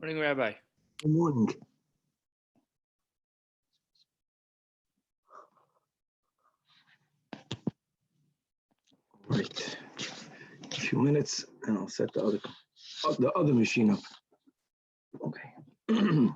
Morning, Rabbi. Good morning. Right. A few minutes and I'll set the other machine up. Okay.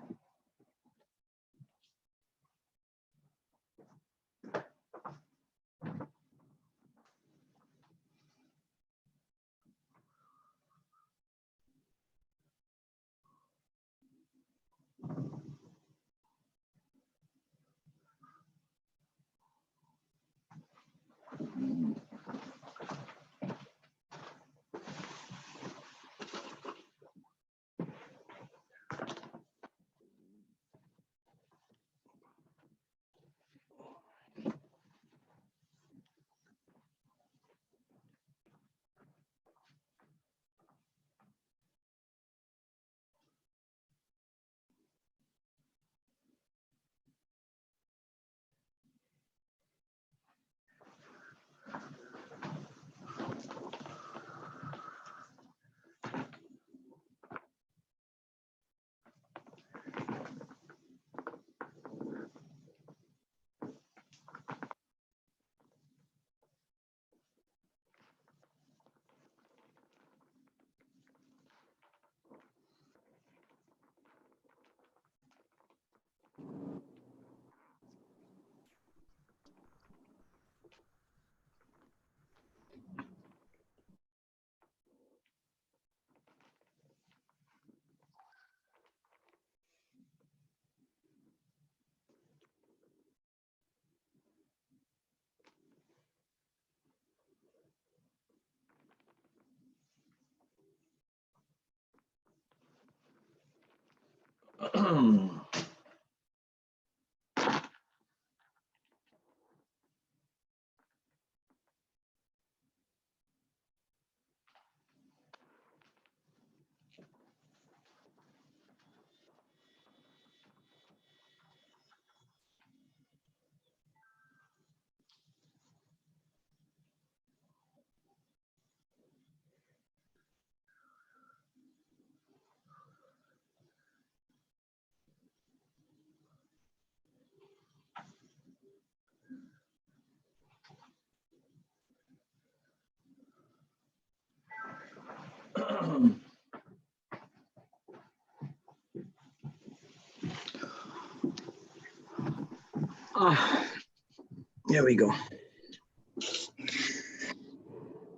Here we go.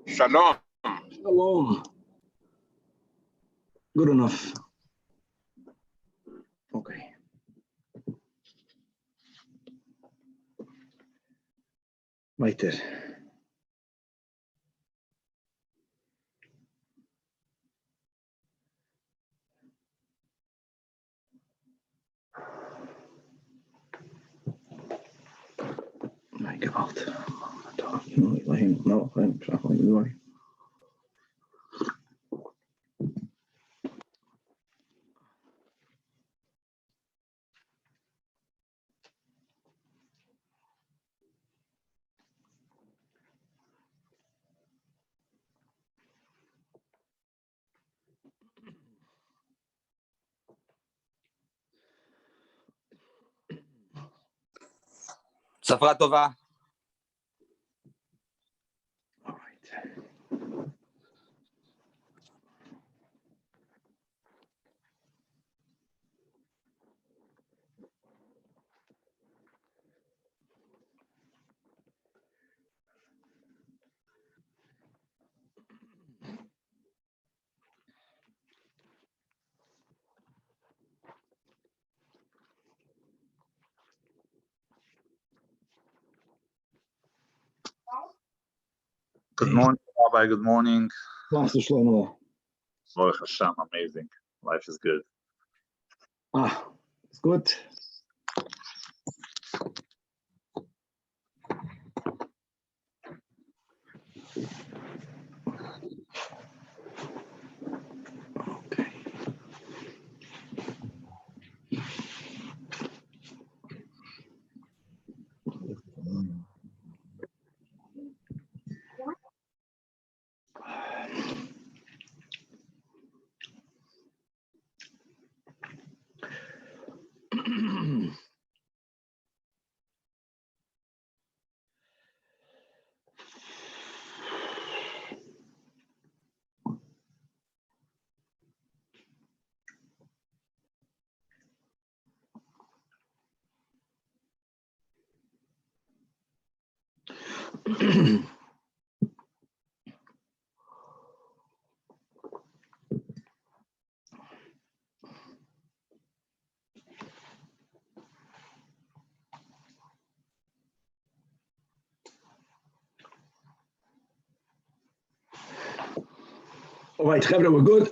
Shalom. Shalom. Good enough. Okay. Right there. My God. No, Safra Tova. All right. Good morning, Rabbi. Good morning. Master Shlomo. Baruch Hashem, amazing. Life is good. It's good. Okay. All right, Chevra, we're good.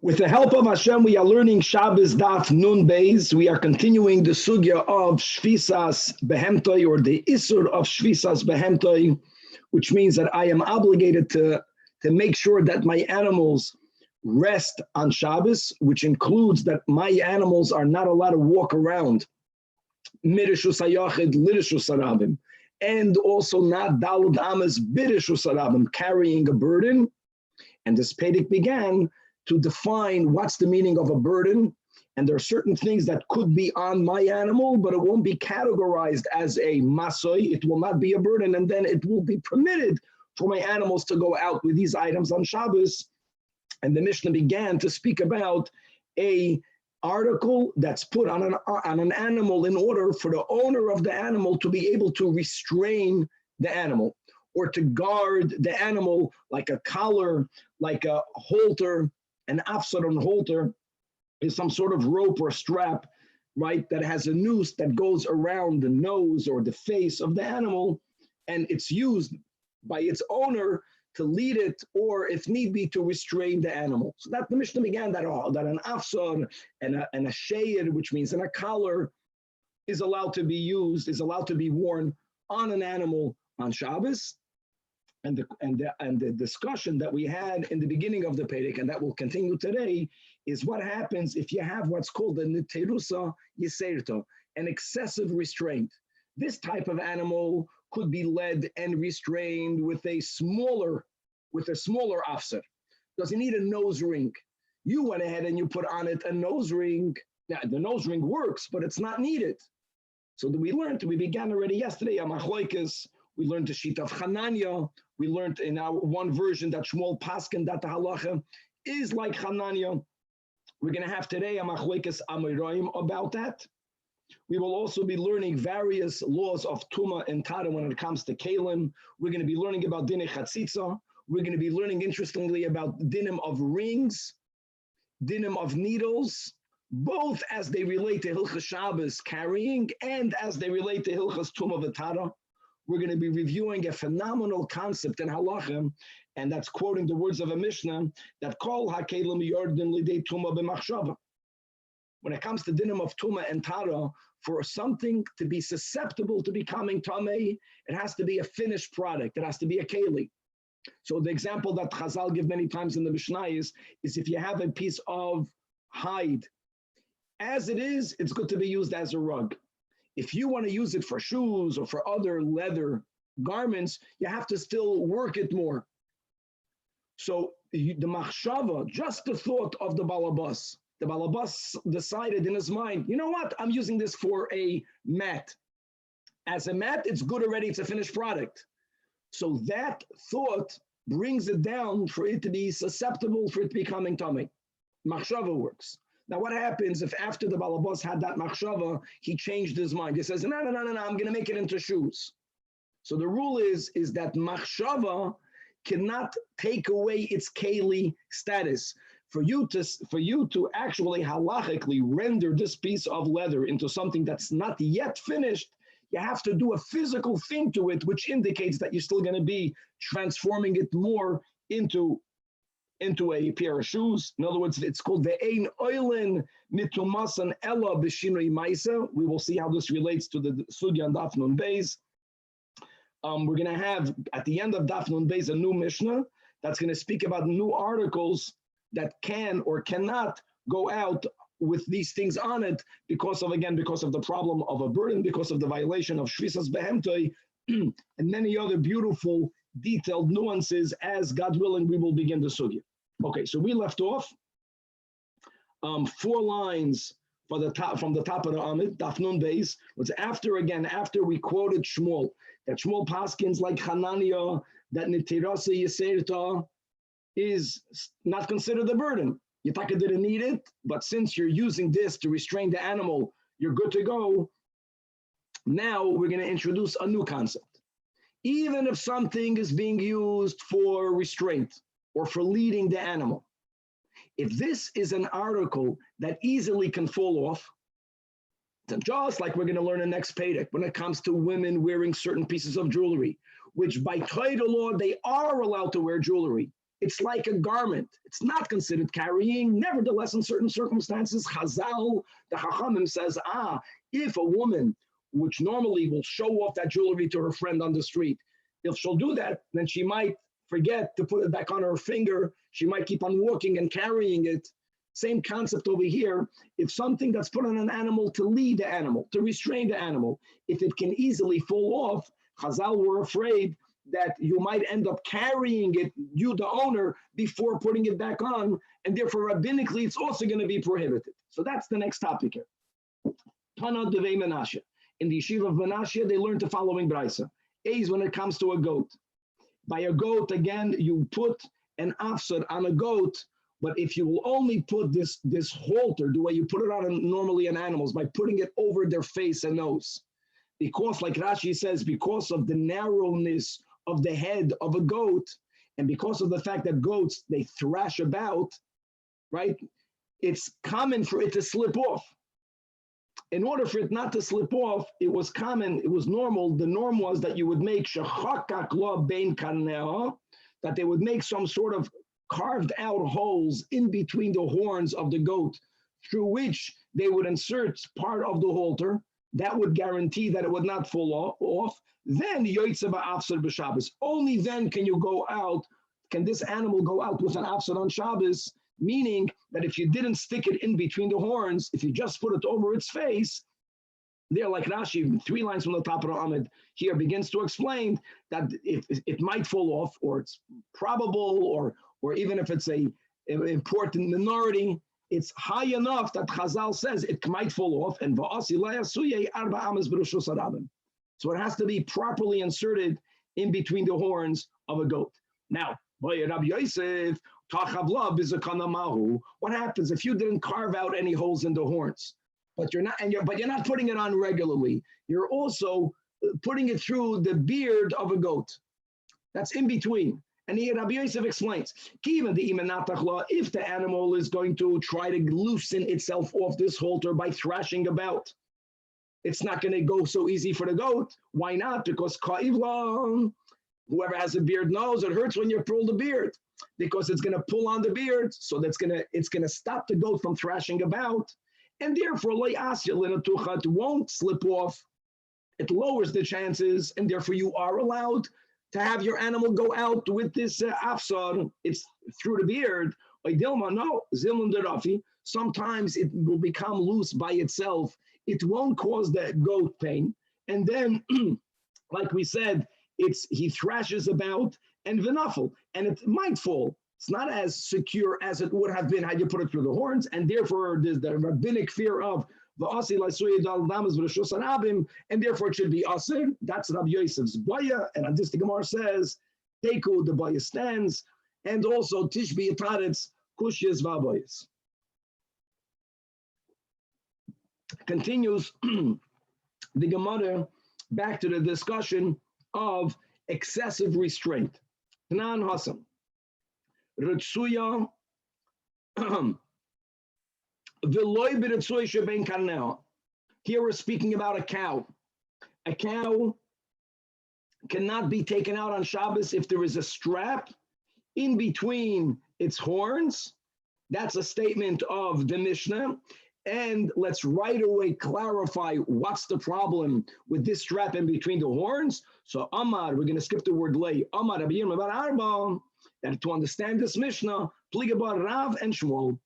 With the help of Hashem, we are learning Shabbos Daf Nun Beis. We are continuing the sugya of Shvisas Behemtoi, or the Isur of Shvisas Behemtoi, which means that I am obligated to make sure that my animals rest on Shabbos, which includes that my animals are not allowed to walk around Mirishus Hayachid, Lirishus Arabim, and also not Dalud Amas Birishus Arabim, carrying a burden. And this Pedic began to define what's the meaning of a burden. And there are certain things that could be on my animal, but it won't be categorized as a masoi. It will not be a burden. And then it will be permitted for my animals to go out with these items on Shabbos. And the Mishnah began to speak about a article that's put on an animal in order for the owner of the animal to be able to restrain the animal or to guard the animal, like a collar, like a halter. An afsaron halter is some sort of rope or strap, right, that has a noose that goes around the nose or the face of the animal, and it's used by its owner to lead it, or if need be, to restrain the animal. So that the Mishnah began that an afsar and a shiur, which means a collar, is allowed to be used, is allowed to be worn on an animal on Shabbos. And the discussion that we had in the beginning of the Pedic, and that will continue today, is what happens if you have what's called the niterusa yiserta, an excessive restraint. This type of animal could be led and restrained with a smaller afsar. Does it need a nose ring? You went ahead and you put on it a nose ring. Now, the nose ring works, but it's not needed. So we began already yesterday, Amachloikis. We learned the sheet of Hanania. We learned in our one version that Shmuel Paskin, that the halacha is like Hanania. We're going to have today a machlokes Amoraim about that. We will also be learning various laws of Tuma and Tara when it comes to Kalim. We're going to be learning about Dinei Chatzitza. We're going to be learning, interestingly, about Dinim of rings, Dinim of needles, both as they relate to Hilchas Shabbos carrying and as they relate to Hilchas Tuma v'Tara. We're going to be reviewing a phenomenal concept in halachim, and that's quoting the words of a Mishnah that call hakelim yordin lidei tuma b'machshava. When it comes to dinim of tuma and tara, for something to be susceptible to becoming tamei, it has to be a finished product. It has to be a keli. So the example that Chazal give many times in the Mishnah is if you have a piece of hide, as it is, it's good to be used as a rug. If you want to use it for shoes or for other leather garments, you have to still work it more. So the machshava, just the thought of the balabas decided in his mind, you know what, I'm using this for a mat. As a mat, it's good already, it's a finished product. So that thought brings it down for it to be susceptible, for it to becoming tummy. Machshava works. Now, what happens if after the balabas had that machshava, he changed his mind? He says, no, I'm going to make it into shoes. So the rule is that machshava cannot take away its keli status. For you to actually halachically render this piece of leather into something that's not yet finished, you have to do a physical thing to it, which indicates that you're still going to be transforming it more into a pair of shoes. In other words, it's called the ein oilen mitumasan ella b'shinui maisa. We will see how this relates to the sugya and Daf Nun Beis. We're going to have, at the end of Daf Nun Beis, a new Mishnah that's going to speak about new articles that can or cannot go out with these things on it because of the problem of a burden, because of the violation of Shvisas Behemtoi, and many other beautiful, detailed nuances. As God willing, we will begin the sugya. Okay, so we left off 4 lines from the top of the Amid, Daf Nun Beis. Was after we quoted Shmuel, that Shmuel Paskins like Hanania, that Nitirasa Yiserta is not considered a burden. Yataka didn't need it, but since you're using this to restrain the animal, you're good to go. Now we're going to introduce a new concept. Even if something is being used for restraint or for leading the animal, if this is an article that easily can fall off, just like we're going to learn in next Pedic, when it comes to women wearing certain pieces of jewelry, which by Torah law, they are allowed to wear jewelry. It's like a garment. It's not considered carrying. Nevertheless, in certain circumstances, Chazal, the Chachamim says, if a woman, which normally will show off that jewelry to her friend on the street, if she'll do that, then she might forget to put it back on her finger. She might keep on walking and carrying it. Same concept over here. If something that's put on an animal to lead the animal, to restrain the animal, if it can easily fall off, Chazal were afraid that you might end up carrying it, you the owner, before putting it back on, and therefore rabbinically it's also going to be prohibited. So that's the next topic here. Tana Devei Menashe. In the yeshiva of Menashe, they learned the following brisa. A's when it comes to a goat. By a goat, again, you put an afsar on a goat, but if you will only put this halter, the way you put it on normally on animals, by putting it over their face and nose, because like Rashi says, because of the narrowness of the head of a goat, and because of the fact that goats, they thrash about, right? It's common for it to slip off. In order for it not to slip off, it was common, it was normal. The norm was that you would make shechakak lo bein karnea, that they would make some sort of carved out holes in between the horns of the goat, through which they would insert part of the halter. That would guarantee that it would not fall off. Then yoytze ba'afsar b'Shabbos. Only then can you go out, can this animal go out with an afsar on Shabbos, meaning that if you didn't stick it in between the horns, if you just put it over its face, there, like Rashi, 3 lines from the top of the Amid, here begins to explain that if it might fall off, or it's probable, or even if it's an important minority, it's high enough that Chazal says it might fall off, and so it has to be properly inserted in between the horns of a goat. Now, what happens if you didn't carve out any holes in the horns, but you're not putting it on regularly? You're also putting it through the beard of a goat. That's in between. And Rabbi Yosef explains, if the animal is going to try to loosen itself off this halter by thrashing about, it's not going to go so easy for the goat. Why not? Because whoever has a beard knows it hurts when you pull the beard, because it's going to pull on the beard, so it's going to stop the goat from thrashing about, and therefore it won't slip off. It lowers the chances, and therefore you are allowed to have your animal go out with this afsar. It's through the beard. Sometimes it will become loose by itself. It won't cause the goat pain. And then, like we said, he thrashes about and v'nafel, and it might fall. It's not as secure as it would have been had you put it through the horns, and therefore there's the rabbinic fear of and therefore it should be asir. That's Rabbi Yosef's baya, and Hadis the Gemara says, Teku, the baya stands, and also Tishbi Yataretz, Kushyas Vabayas. Continues the Gemara back to the discussion of excessive restraint. Tanan Hassan, Ritsuya, here we're speaking about a cow. A cow cannot be taken out on Shabbos if there is a strap in between its horns. That's a statement of the Mishnah. And let's right away clarify what's the problem with this strap in between the horns. So Amar, we're going to skip the word lay. Amar, and to understand this Mishnah, Pligabar Rav and Shmuel.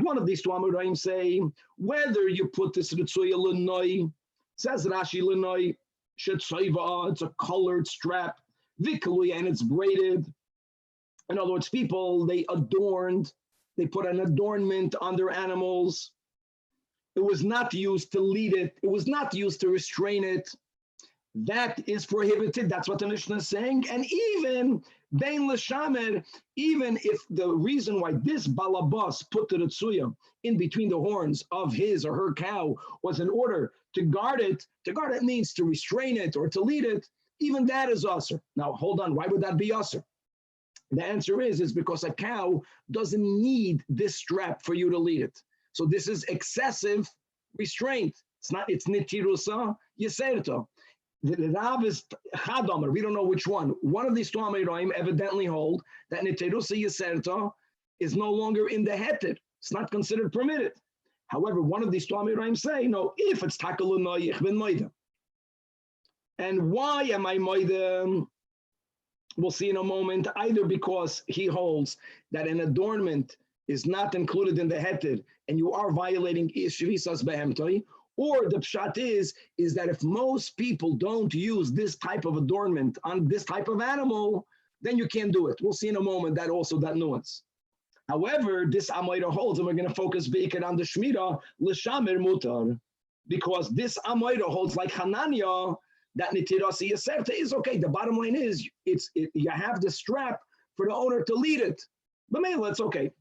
One of these two Amoraim say, whether you put this Ritzuya L'noi, says Rashi L'noi, Shetzoiva, it's a colored strap, Vikaluya, and it's braided. In other words, people, they put an adornment on their animals. It was not used to lead it. It was not used to restrain it. That is prohibited. That's what the Mishnah is saying. And even Bein l'shamer, even if the reason why this balabas put the tsuya in between the horns of his or her cow was in order to guard it means to restrain it or to lead it, even that is usher. Now, hold on, why would that be usher? The answer is because a cow doesn't need this strap for you to lead it. So this is excessive restraint. It's nitirusa yeserto. The Rav is Chadomer, we don't know which one. One of these two Amoraim evidently hold that nitirusa yeserto is no longer in the heter. It's not considered permitted. However, one of these two Amoraim say, no, if it's takalunayich ben moida. And why am I moida? We'll see in a moment, either because he holds that an adornment is not included in the heter and you are violating shvisas behemtoi, or the pshat is that if most people don't use this type of adornment on this type of animal, then you can't do it. We'll see in a moment that nuance. However, this Amoira holds, and we're going to focus bacon on the Shmira, l'shamer mutar, because this Amoira holds like Hanania, that nitirasi yaserta is okay. The bottom line is, you have the strap for the owner to lead it. But maybe it's okay.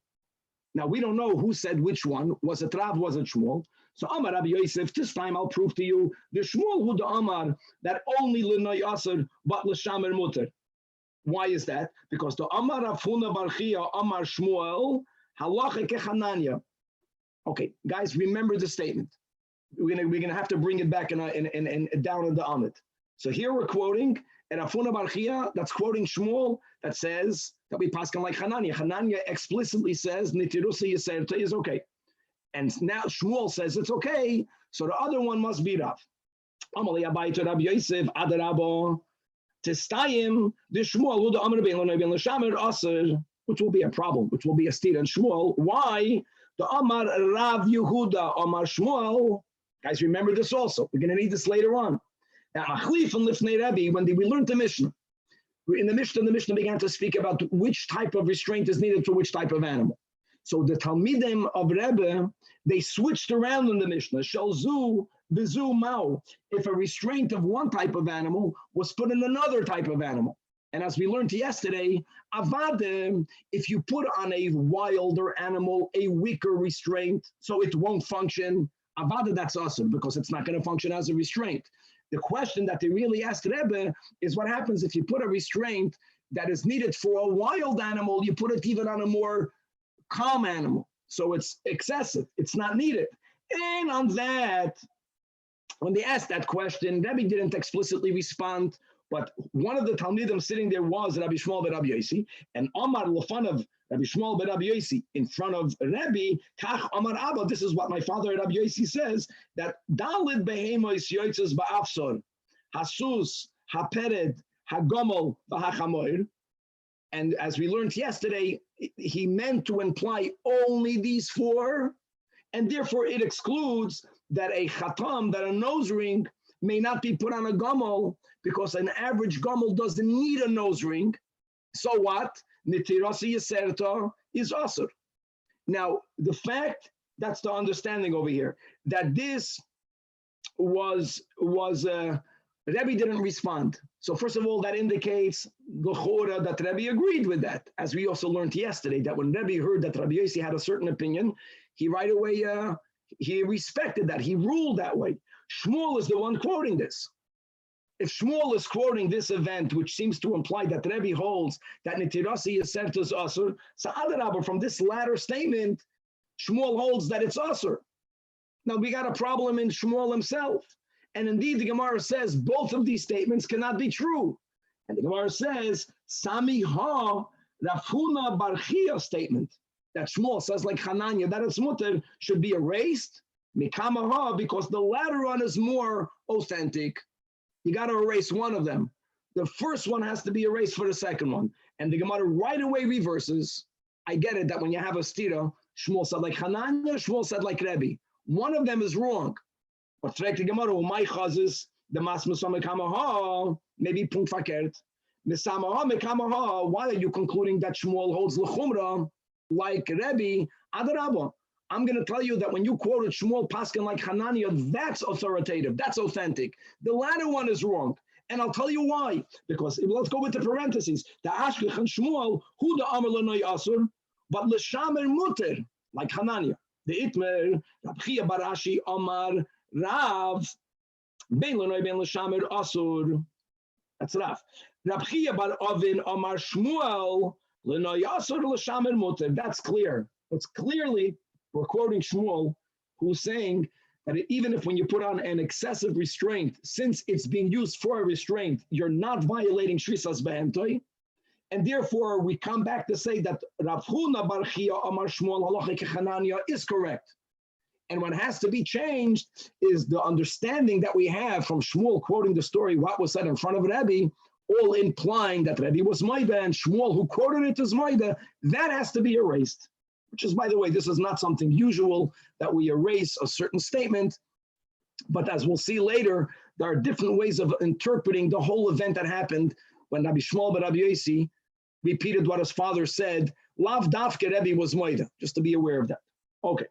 Now, we don't know who said which one. Was it Rav, was it Shmuel? So Amar Rabbi Yosef, this time I'll prove to you, the Shmuel who the Amar, that only l'noy aser, but l'shamer mutar. Why is that? Because the Amar Afuna Barchia, Amar Shmuel, halacha kechananya. Okay, guys, remember the statement. We're gonna have to bring it back in down in the Amid. So here we're quoting, and Afuna Barchia, that's quoting Shmuel, that says that we paskin like Hananya. Hananya explicitly says nitirusa yeserta is okay, and now Shmuel says it's okay. So the other one must be Rav. Amali Abayit Rabbi Yosef Adarabo Testayim the Shmuel who the Amar Ben Lo Shamer Aser, which will be a problem, which will be a state on Shmuel. Why the Amar Rav Yehuda Amar Shmuel? Guys, remember this also. We're going to need this later on. Now, Achlif and Lifnei Rebbe, when we learned the Mishnah, in the Mishnah began to speak about which type of restraint is needed for which type of animal. So the Talmidim of Rebbe, they switched around in the Mishnah. Shalzu, Bizu, Mao. If a restraint of one type of animal was put in another type of animal. And as we learned yesterday, Avadim, if you put on a wilder animal a weaker restraint, so it won't function, Avada, that's awesome, because it's not going to function as a restraint. The question that they really asked Rebbe is what happens if you put a restraint that is needed for a wild animal, you put it even on a more calm animal. So it's excessive, it's not needed. And on that, when they asked that question, Rebbe didn't explicitly respond, but one of the Talmidim sitting there was Rabbi Shmuel ben Rabbi Yossi, and Amar Lefanav Rabbi Shmuel ben Rabbi Yossi in front of Rebbe, Kach Amar Abba, this is what my father Rabbi Yossi says, that Dalid Behemois Yoitzes Ba'afsor, Hasus, Hapered, Hagomel, Vahachamoir. And as we learned yesterday, he meant to imply only these four, and therefore it excludes that a chatam, that a nose ring, may not be put on a gomel, because an average gomel doesn't need a nose ring. So what? Nitirasi Yeserta is asur. Now, the fact, that's the understanding over here, that this was Rebbe didn't respond. So first of all, that indicates l'chora that Rebbe agreed with that. As we also learned yesterday, that when Rebbe heard that Rabbi Yossi had a certain opinion, he right away, he respected that, he ruled that way. Shmuel is the one quoting this. If Shmuel is quoting this event, which seems to imply that Rebbe holds that Nitirasi Yeserta is asur, so Adarabah, from this latter statement, Shmuel holds that it's asur. Now we got a problem in Shmuel himself. And indeed, the Gemara says both of these statements cannot be true. And the Gemara says, Sami ha Rafuna Barchia statement, that Shmuel says like Hananya, that it's mutter, should be erased, Mikama ha, because the latter one is more authentic. You got to erase one of them. The first one has to be erased for the second one. And the Gemara right away reverses. I get it that when you have a stira, Shmuel said like Hananya, Shmuel said like Rebbe. One of them is wrong. But the Gemara, my chazis, the masmas mekamaha, maybe punkt fakert. Misamaha mekamaha. Why are you concluding that Shmuel holds lechumra like Rebbe? Adarabah. I'm going to tell you that when you quoted Shmuel Paskin like Hanania, that's authoritative, that's authentic. The latter one is wrong. And I'll tell you why. Because let's go with the parentheses. The Ashkech and Shmuel, who the Amar Lanoi Asur, but L'Shamer Muter, like Hanania. The Itmer, Rab Chia Barashi Amar Rav, Ben Lanoi Ben L'Shamer Asur. That's Rav. Rab Chia Bar Ovin Amar Shmuel, Lanoi Asur L'Shamer Muter. That's clear. It's clearly, we're quoting Shmuel, who's saying that even if when you put on an excessive restraint, since it's being used for a restraint, you're not violating Shvisas Behemtoi, and therefore we come back to say that Rav Huna Bar Chia Amar Shmuel Halacha Kechanania is correct. And what has to be changed is the understanding that we have from Shmuel quoting the story, what was said in front of Rebbe, all implying that Rebbe was Maida and Shmuel who quoted it as Maida, that has to be erased. Which is, by the way, this is not something usual that we erase a certain statement, but as we'll see later, there are different ways of interpreting the whole event that happened when Rabbi Shmuel ben Rabbi Yossi repeated what his father said, Lav Dafke Rebbe was Moida, just to be aware of that. Okay,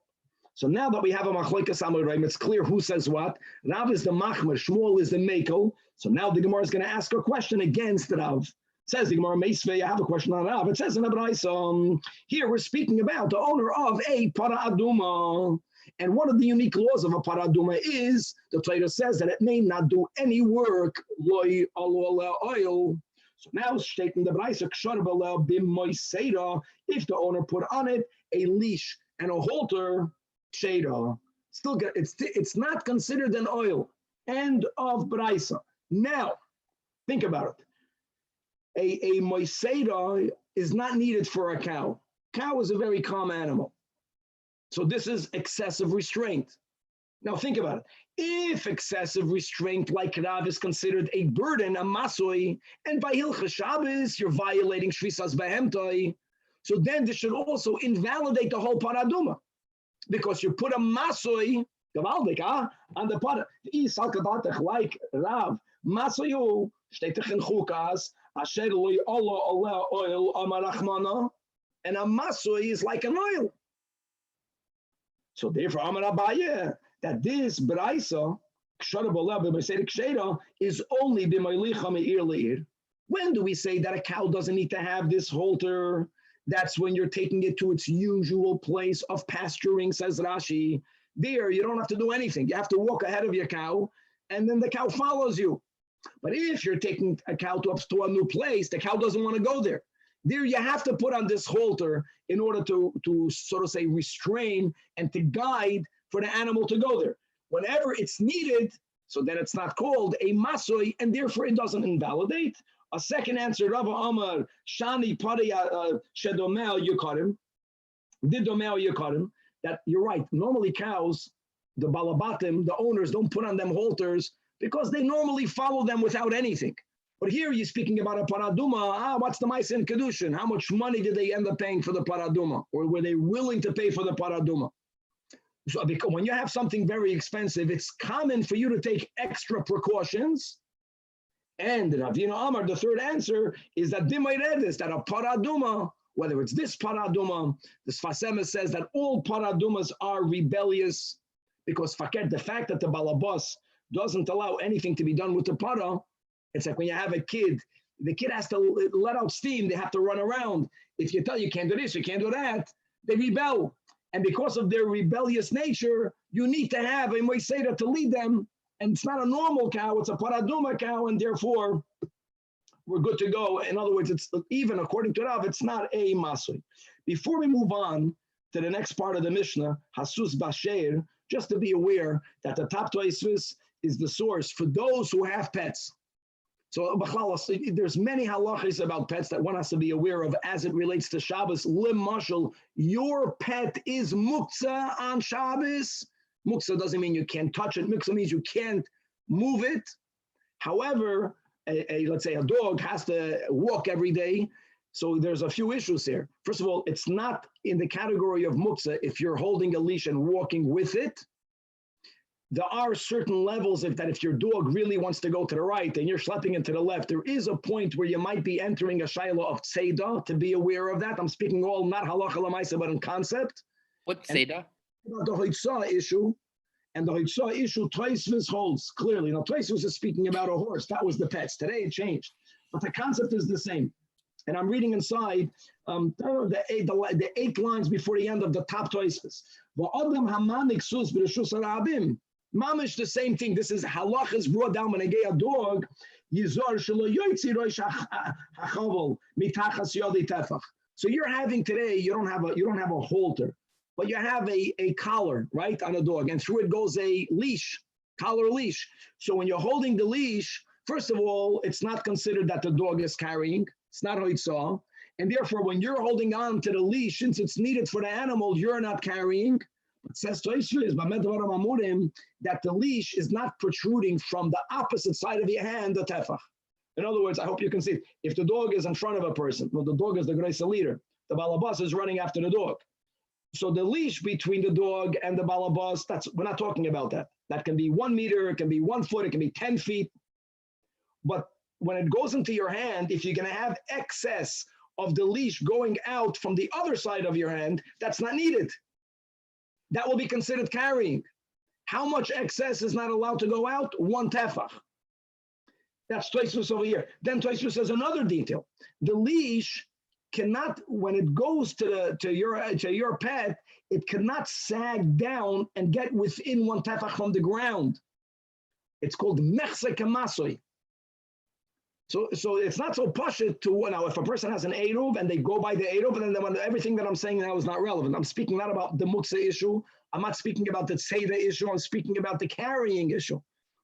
so now that we have a Machlokes Amoraim, it's clear who says what. Rav is the Machmer, Shmuel is the Mekel, so now the Gemara is going to ask a question against Rav. Says the Gemara, Meisvei, I have a question on Rav. It says in Abraisa, here we're speaking about the owner of a para aduma. And one of the unique laws of a para aduma is, the Torah says that it may not do any work, loy alo oil. So now stating the Abraisa, ksharbalel bim moiseira, if the owner put on it a leash and a halter, sheda. Still get it's not considered an oil. End of Braisa. Now, think about it. A moiseda is not needed for a cow. Cow is a very calm animal. So this is excessive restraint. Now think about it. If excessive restraint like Rav is considered a burden, a masoi, and by Hilchas Shabbos, you're violating Shvisas Behemtoi, so then this should also invalidate the whole paraduma. Because you put a masoi, on the parad, like Rav, masoyu, stetich in chukas, asher loy Allah oil amarachmana, and a masoi is like an oil. So therefore, Amar Abaye, that this braisa is only b'maylicha me'ir le'ir. When do we say that a cow doesn't need to have this halter? That's when you're taking it to its usual place of pasturing, says Rashi. There, you don't have to do anything. You have to walk ahead of your cow, and then the cow follows you. But if you're taking a cow to a new place, the cow doesn't want to go there. There, you have to put on this halter in order to sort of say restrain and to guide for the animal to go there. Whenever it's needed, so then it's not called a masoi, and therefore it doesn't invalidate. A second answer, Rava Amar, Shani Padaya Shedomel Yukarim, Didomel Yukarim, that you're right. Normally cows, the balabatim, the owners don't put on them halters because they normally follow them without anything. But here you're speaking about a paraduma. What's the Maisa in Kedushin? How much money did they end up paying for the paraduma? Or were they willing to pay for the paraduma? So because when you have something very expensive, it's common for you to take extra precautions. And Ravina Amar, the third answer is that Dimayredis, that a paraduma, whether it's this paraduma, the Sfasema says that all paradumas are rebellious because the fact that the balabas doesn't allow anything to be done with the para, it's like when you have a kid, the kid has to let out steam, they have to run around. If you tell you can't do this, you can't do that, they rebel. And because of their rebellious nature, you need to have a moiseda to lead them. And it's not a normal cow, it's a paraduma cow, and therefore we're good to go. In other words, it's even according to Rav, it's not a masui. Before we move on to the next part of the Mishnah, Hasus Basher, just to be aware that the top Toisvis is the source for those who have pets. So there's many halachas about pets that one has to be aware of as it relates to Shabbos. Lim mashal, your pet is muktzah on Shabbos. Muktzah doesn't mean you can't touch it. Muktzah means you can't move it. However, let's say a dog has to walk every day. So there's a few issues here. First of all, it's not in the category of muktzah if you're holding a leash and walking with it. There are certain levels that if your dog really wants to go to the right and you're schlepping it to the left, there is a point where you might be entering a shaila of tzeda, to be aware of that. I'm speaking all not halacha l'maisa, but in concept. What's tzeda? About the hoitzah issue, And the Hoitza issue, Tosfos holds clearly. Now, Tosfos is speaking about a horse. That was the pets. Today it changed. But the concept is the same. And I'm reading inside the 8 lines before the end of the top Tosfos. Mamish, the same thing. This is halach is brought down when I get a dog. So you're having today, you don't have a halter, but you have a collar, right, on a dog, and through it goes a leash, collar leash. So when you're holding the leash, first of all, it's not considered that the dog is carrying. It's not hoitzah. And therefore, when you're holding on to the leash, since it's needed for the animal, you're not carrying. It says that the leash is not protruding from the opposite side of your hand, the tefach. In other words, I hope you can see, if the dog is in front of a person, well, the dog is the greatest leader. The balabas is running after the dog. So the leash between the dog and the balabas, we're not talking about that. That can be 1 meter, it can be 1 foot, it can be 10 feet. But when it goes into your hand, if you're going to have excess of the leash going out from the other side of your hand, that's not needed. That will be considered carrying. How much excess is not allowed to go out? 1 tefach. That's Tosfos over here. Then Tosfos says another detail. The leash cannot, when it goes to your pet, it cannot sag down and get within 1 tefach from the ground. It's called mechse kamasoi. So it's not so pashut to, now if a person has an eruv and they go by the eruv, and then everything that I'm saying now is not relevant. I'm speaking not about the muksa issue. I'm not speaking about the tzeda issue. I'm speaking about the carrying issue.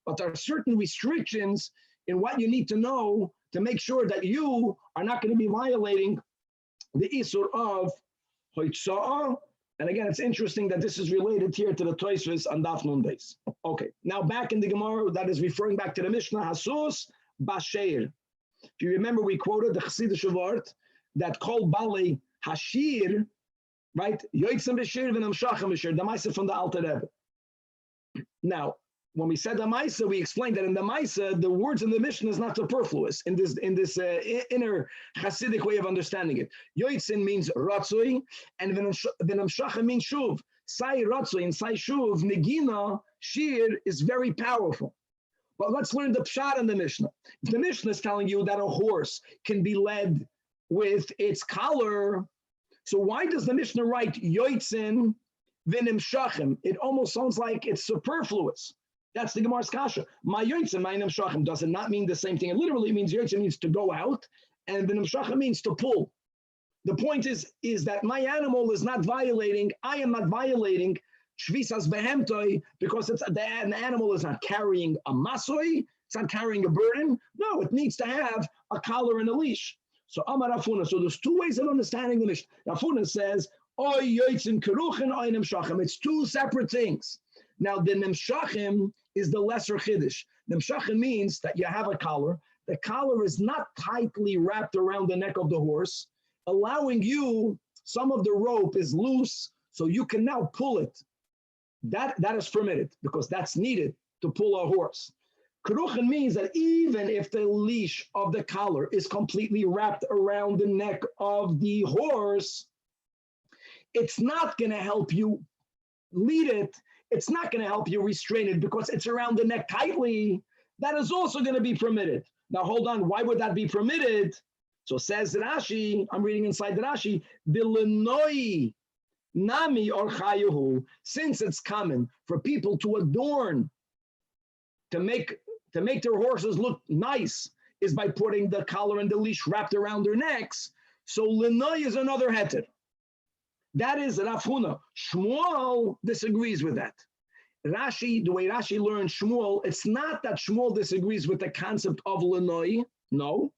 But there are certain restrictions in what you need to know to make sure that you are not going to be violating the isur of hoitza'ah. And again, it's interesting that this is related here to the Tosfos on Daf Nun Beis. Okay, now back in the Gemara, that is referring back to the Mishnah, Hasus Basheir. If you remember, we quoted the Chassidish word that called Bali Hashir, right? Yoitzim Bashir v'nam Shacham Bashir, the Maisa from the Alter Rebbe. Now, when we said the Maisa, we explained that in the Maisa, the words in the Mishnah is not superfluous in this inner Hasidic way of understanding it. Yoitzin means Ratzui, and v'nam Shacham means Shuv. Sai Ratzui and Sai Shuv, Negina, Shir is very powerful. But let's learn the pshat in the Mishnah. If the Mishnah is telling you that a horse can be led with its collar, so why does the Mishnah write yoitzin v'nim shachim? It almost sounds like it's superfluous. That's the Gemara's kasha. My yoitzin, my nim shachim, does it not mean the same thing? It literally means yoitzin means to go out, and v'nim shachim means to pull. The point is that my animal is not violating, I am not violating Shvisas behemtoi, because the animal is not carrying a masoi, it's not carrying a burden. No, it needs to have a collar and a leash. So Amar Afuna. So there's 2 ways of understanding the Mishnah. Afuna says, Oy yoitzin keruchin, oy nimshachim. It's 2 separate things. Now the nimshachim is the lesser chiddush. Nimshachim means that you have a collar. The collar is not tightly wrapped around the neck of the horse, allowing you, some of the rope is loose, so you can now pull it. That is permitted because that's needed to pull a horse. Keruchen means that even if the leash of the collar is completely wrapped around the neck of the horse, it's not going to help you lead it. It's not going to help you restrain it because it's around the neck tightly. That is also going to be permitted. Now, hold on. Why would that be permitted? So says Rashi, I'm reading inside the Rashi, Bilenoi Nami or Chayuhu, since it's common for people to adorn, to make their horses look nice, is by putting the collar and the leash wrapped around their necks. So Linoi is another heter. That is Rav Huna. Shmuel disagrees with that. Rashi, the way Rashi learned Shmuel, it's not that Shmuel disagrees with the concept of Linoi. No.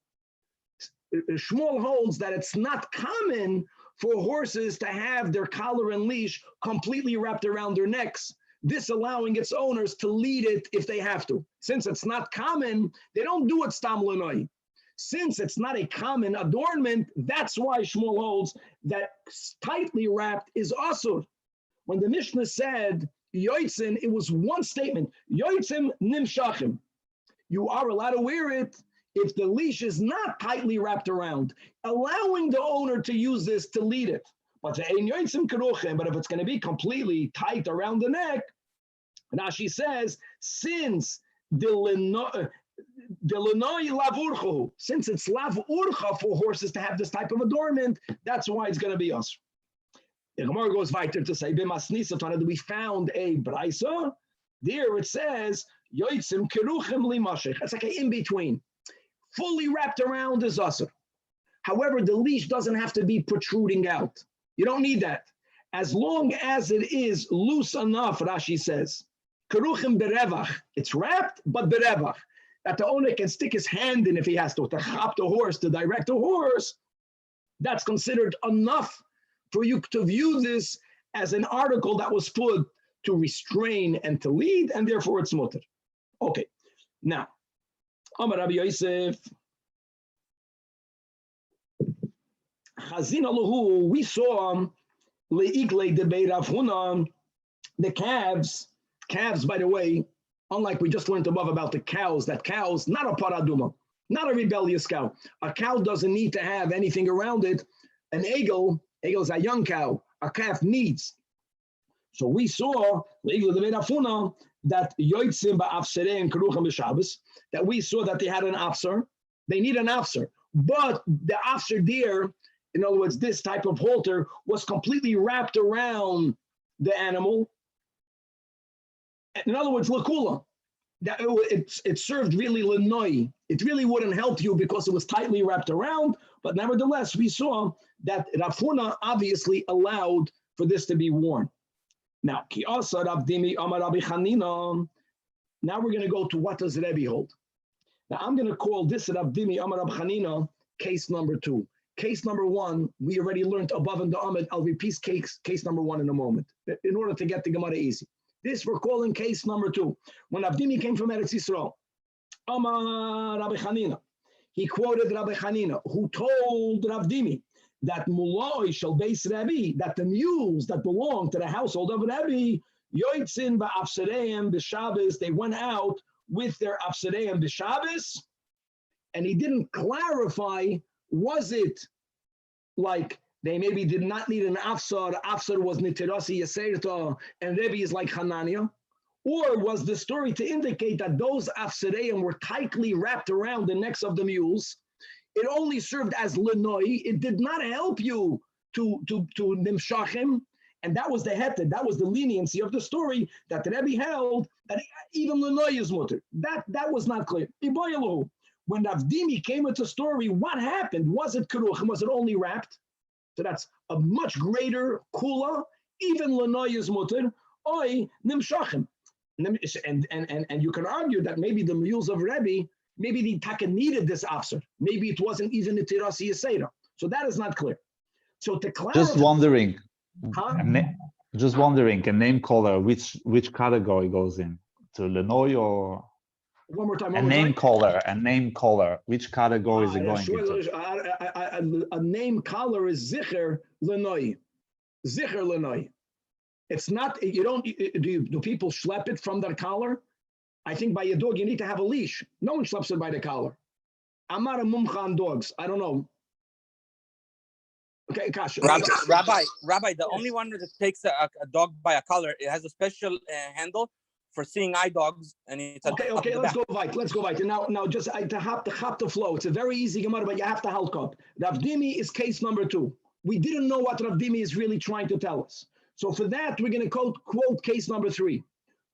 Shmuel holds that it's not common for horses to have their collar and leash completely wrapped around their necks, disallowing its owners to lead it if they have to. Since it's not common, they don't do it stam l'noi. Since it's not a common adornment, that's why Shmuel holds that tightly wrapped is asur. When the Mishnah said yoitzin, it was one statement, yoitzim nimshachim. You are allowed to wear it if the leash is not tightly wrapped around, allowing the owner to use this to lead it. But if it's going to be completely tight around the neck, Rashi says, since since it's lav urcha for horses to have this type of adornment, that's why it's going to be us. The Gemara goes weiter to say, we found a braisa. There it says, yoitzim keruchim limashich. It's like an in-between. Fully wrapped around is asur. However, the leash doesn't have to be protruding out. You don't need that. As long as it is loose enough, Rashi says, keruchim berevach. It's wrapped, but berevach. That the owner can stick his hand in if he has to chop the horse, to direct the horse. That's considered enough for you to view this as an article that was put to restrain and to lead, and therefore it's mutter. Okay, now, Amar Rabbi Yosef, Chazin Alahu, we saw Leigle de Beirav Huna, the calves, by the way, unlike we just learned above about the cows, that cows, not a paraduma, not a rebellious cow. A cow doesn't need to have anything around it. An egel is a young cow, a calf needs. So we saw that that we saw that they had an afser. They need an afser, but the afser there, in other words, this type of halter was completely wrapped around the animal. In other words, lakula. That it served really lenoi. It really wouldn't help you because it was tightly wrapped around. But nevertheless, we saw that Rav Huna obviously allowed for this to be worn. Now, ki asa Rav Dimi Amar Rabbi Chanina. Now we're going to go to what does Rebbe hold. Now I'm going to call this Rav Dimi Amar Rabbi Chanina case number 2. Case number 1, we already learned above in the Amid. I'll repeat case number 1 in a moment in order to get the Gemara easy. This we're calling case number 2. When Avdimi came from Eretz Yisrael, Amar Rabbi Chanina, he quoted Rabbi Chanina, who told Ravdimi that Muloi shall base Rabbi, that the mules that belong to the household of Rabbi, Yoitzin ba'afsereim b'Shabbos, they went out with their afsereim b'Shabbos, and he didn't clarify, was it like they maybe did not need an afsar was nitirasi yaserta, and Rebbe is like Hanania? Or was the story to indicate that those afsereim were tightly wrapped around the necks of the mules? It only served as lenoi. It did not help you to nimshachim, and that was the heter, that was the leniency of the story that the Rebbe held, that even lenoi is mutter. That was not clear. When Avdimi came into story, what happened? Was it keruchim? Was it only wrapped? So that's a much greater kula. Even lenoi is mutter. Oi nimshachim. And you can argue that maybe the mules of Rebbe, maybe the taka needed this officer. Maybe it wasn't even a tirasi yisera. So that is not clear. So to clarify, just wondering, a name caller, which category goes in to Lenoi or one more time? A name caller, which category is it going into? A name caller is zicher lenoi. Zicher lenoi. It's not, you don't, do people schlep it from their collar? I think by a dog, you need to have a leash. No one schleps it by the collar. I'm not a mumcha on dogs. I don't know. Okay, Kasha. Rabbi, the only one that takes a dog by a collar, it has a special handle for seeing eye dogs. And it's okay, let's go right. Now just to hop the flow. It's a very easy Gemara, but you have to help up. Rav Dimi is case number 2. We didn't know what Rav Dimi is really trying to tell us. So for that, we're going to quote case number 3.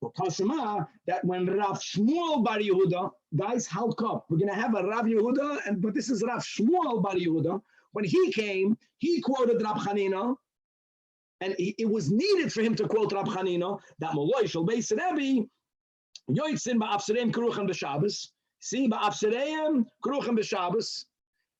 That when Rav Shmuel Bar Yehuda, guys, help up. We're going to have a Rav Yehuda, but this is Rav Shmuel Bar Yehuda. When he came, he quoted Rab Chanina, and it was needed for him to quote Rab Chanina that Moloi shall base Rebbe Yoitzin ba'afsereim keruchim b'Shabbos. See ba'afsereim keruchim b'Shabbos,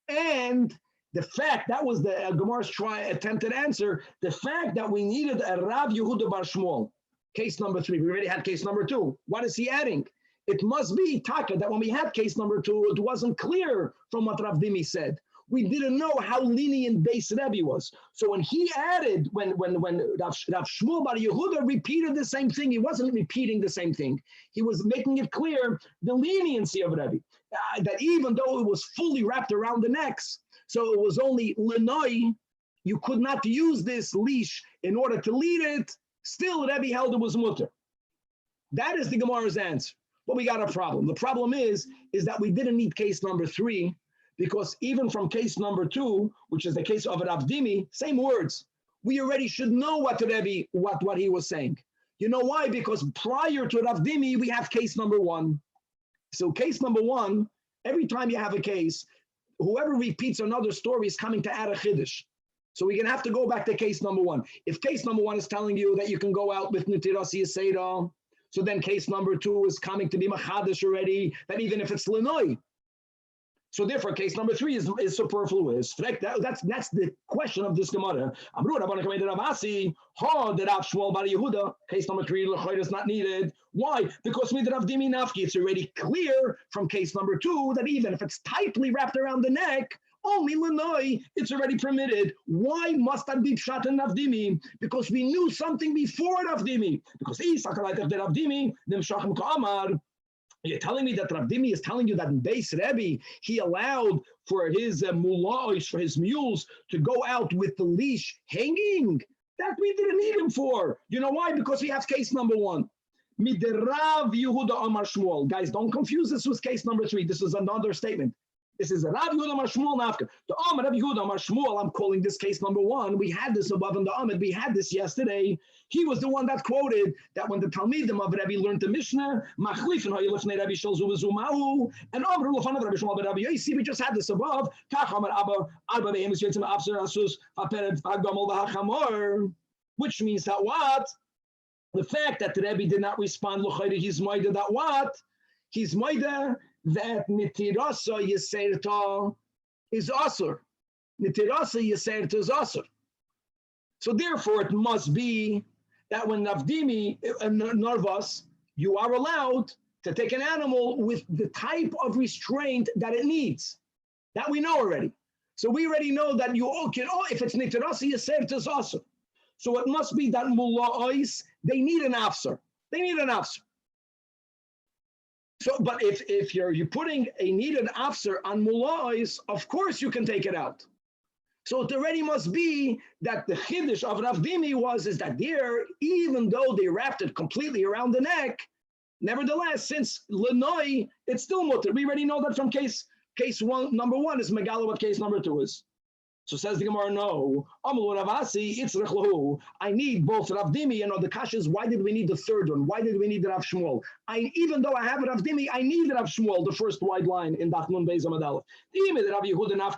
and the fact that was the Gemara's attempted answer. The fact that we needed a Rav Yehuda Bar Shmuel, case number 3. We already had case number 2. What is he adding? It must be taka that when we had case number 2, it wasn't clear from what Rav Dimi said. We didn't know how lenient Beis Rebbe was. So when he added, when Rav Shmuel Bar Yehuda repeated the same thing, he wasn't repeating the same thing. He was making it clear the leniency of Rebbe, that even though it was fully wrapped around the necks, so it was only lenoi, you could not use this leash in order to lead it. Still, Rebbe held it was mutter. That is the Gemara's answer. But we got a problem. The problem is that we didn't need case number 3, because even from case number 2, which is the case of Rav Dimi, same words. We already should know what Rebbe, what he was saying. You know why? Because prior to Rav Dimi, we have case number 1. So case number 1, every time you have a case, whoever repeats another story is coming to add a chiddush. So we're going to have to go back to case number 1. If case number 1 is telling you that you can go out with Nitiras Yisera, so then case number 2 is coming to be Machadish already, that even if it's Lenoi. So therefore, case number 3 is superfluous. That's the question of this Gemara. Case number 3 is not needed. Why? Because Midrash Dimi Nafki, it's already clear from case number 2 that even if it's tightly wrapped around the neck, only Lenoi, it's already permitted. Why must that be Pshat and Navdimi? Because we knew something before Navdimi. Because you're telling me that Rav Dimi is telling you that in Beis Rebbe, he allowed for his mulais, for his mules, to go out with the leash hanging? That we didn't need him for. You know why? Because we have case number 1. Miderav Yehuda Amar Shmuel. Guys, don't confuse this with case number 3. This is another statement. This is Rav Yehuda Amar Shmuel Nafka. The Amar Rav Yehuda Amar Shmuel, I'm calling this case number 1. We had this above in the Amid. We had this yesterday. He was the one that quoted that when the Talmidim of Rebbe learned the Mishnah, Machlifin ha'yilifnei Rebbe Shel Zuvu Zumahu, and Amr Lefanav Rebbe Shmuel Rebbe Yosi. We just had this above. Kach Amar Abba Arba Be'emes Yotzim Abser Asus Ha'Peret Ha'Gamol V'Hachamor. Which means that what? The fact that the Rebbe did not respond, L'chayre, he's moida that what? He's moida that Nitirasa Yeserta is Asur. Nitirasa Yeserta is Asur. So therefore, it must be that when Navdimi Narvas, you are allowed to take an animal with the type of restraint that it needs. That we know already. So we already know that you can, if it's Nitirasa Yeserta is Asur. So it must be that Mula'is, they need an afser. They need an afser. So, but if you're putting a needed afser on mula'is, of course you can take it out. So it already must be that the chiddush of Rav Dimi is that there, even though they wrapped it completely around the neck, nevertheless, since Lenoi, it's still mutter. We already know that from case 1, number 1 is Megala, what case number 2 is. So says the Gemara, no. I need both Rav Dimi and the Kashas. Why did we need the third one? Why did we need the Rav Shmuel? Even though I have Rav Dimi, I need Rav Shmuel, the first wide line in Daf Nun Beis Amud Aleph.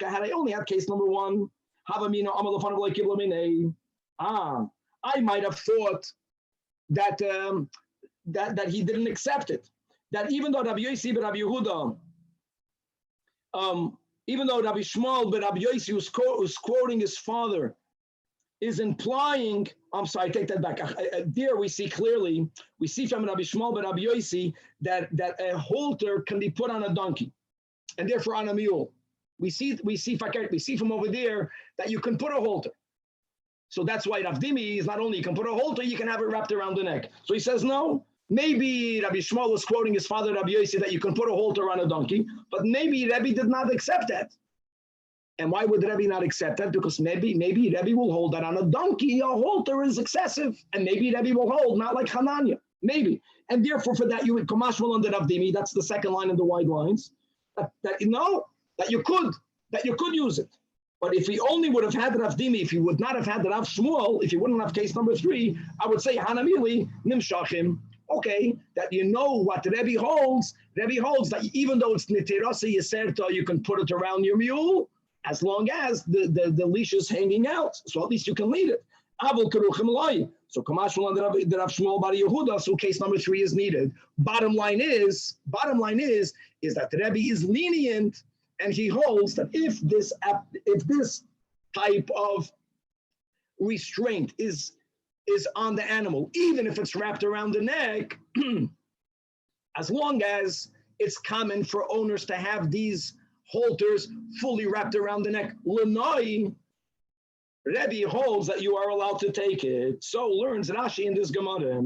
Had I only had case number 1, I might have thought that that he didn't accept it. That even though Rabbi Yosi but Rabbi Yehuda, even though Rabbi Shmuel but Rabbi Yosi who's quoting his father is implying, I'm sorry, I take that back. There we see clearly, we see from Rabbi Shmuel but Rabbi Yosi that a halter can be put on a donkey and therefore on a mule. We see from over there that you can put a halter. So that's why Rav Dimi is not only you can put a halter, you can have it wrapped around the neck. So he says no. Maybe Rabbi Shmuel was quoting his father Rabbi Yosi that you can put a halter on a donkey, but maybe Rabbi did not accept that. And why would Rabbi not accept that? Because maybe Rabbi will hold that on a donkey, a halter is excessive, and maybe Rabbi will hold, not like Hananya, maybe. And therefore, for that, you would Kamashmal under Rav Dimi, that's the second line in the wide lines, that you could use it. But if he only would have had Rav Dimi, if he would not have had Rav Shmuel, if he wouldn't have case number 3, I would say Hanamili, Nimshachim. Okay, that you know what Rebbe holds. Rebbe holds that even though it's Nitirasa Yeserta, you can put it around your mule as long as the leash is hanging out. So at least you can lead it. Avol Keruchim Loi. So Kamashul and the Rav Shmuel Bar Yehuda. So case number 3 is needed. Bottom line is that Rebbe is lenient, and he holds that if this type of restraint is on the animal, even if it's wrapped around the neck, as long as it's common for owners to have these halters fully wrapped around the neck. L'nai, Rebbe holds that you are allowed to take it. So learns Rashi in this Gemara.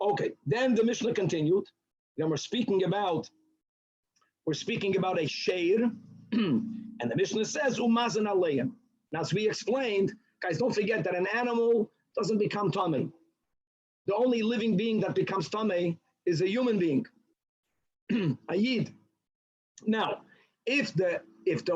Okay, then the Mishnah continued. Then we're speaking about a shiur, and the Mishnah says umazan aleim. Now, as we explained, guys, don't forget that an animal doesn't become tamei. The only living being that becomes tamei is a human being, a yid. Now, if the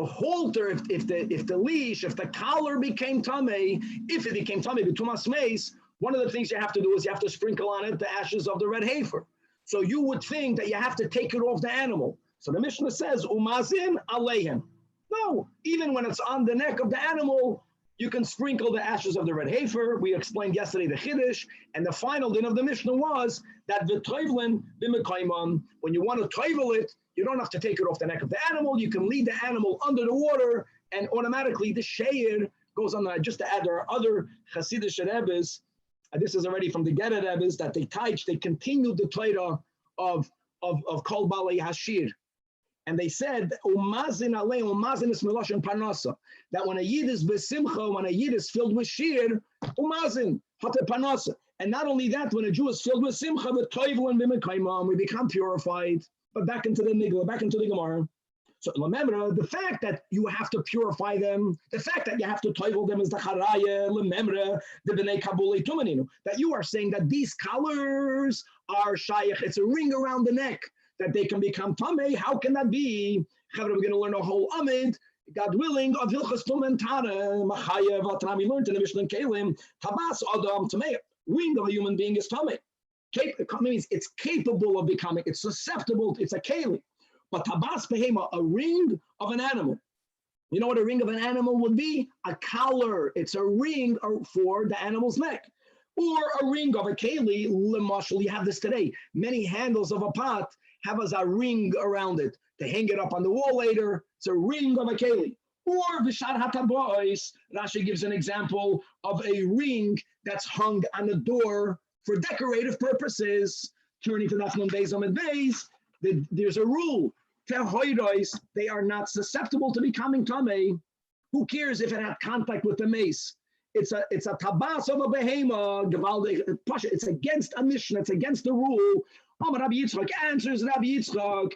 halter, if the leash, if the collar became tamei, if it became tamei b'tumas meis, one of the things you have to do is you have to sprinkle on it the ashes of the red heifer. So you would think that you have to take it off the animal. So the Mishnah says, umazin aleihem. No, even when it's on the neck of the animal, you can sprinkle the ashes of the red heifer. We explained yesterday the Chiddush, and the final din of the Mishnah was that the toivlin b'mekaimon, when you want to toivel it, you don't have to take it off the neck of the animal. You can lead the animal under the water, and automatically the shiur goes on. Just to add, there are other Hasidic Rebbes, this is already from the Gerer Rebbes, that they continued the Torah of Kol Balei Hashir. And they said, umazin alei, umazin is meloshen parnasa. That when a yid is besimcha, when a yid is filled with shiur, umazin hate parnasa. And not only that, when a Jew is filled with simcha, but toivul and b'mekaimam, we become purified. But back into the nigla, back into the Gemara. So remember, the fact that you have to purify them, the fact that you have to toivul them is the charaya, remember, the b'nei kabulei tumaninu. That you are saying that these collars are shayach, it's a ring around the neck, that they can become tamei. How can that be? We're going to learn a whole amid, God willing, of Hilchas Tum and Tara, Machayev, Atrami learned in the Mishnah Kalim, Tabas Adam Tamei. Ring of a human being is tamei. Means it's capable of becoming, it's susceptible, it's a keli. But tabas behema, a ring of an animal. You know what a ring of an animal would be? A collar. It's a ring for the animal's neck. Or a ring of a keli, lemashal, you have this today. Many handles of a pot have as a ring around it. They hang it up on the wall later. It's a ring of a keli. Or v'shar hatabois, Rashi gives an example of a ring that's hung on a door for decorative purposes. Turning to Nachman Beis Amid Beis, there's a rule. Tehoidois, they are not susceptible to becoming tamei. Who cares if it had contact with the mace? It's a tabas of a behema. It's against a Mishnah. It's against the rule. Rabbi Yitzchak answers Rabbi Yitzchak.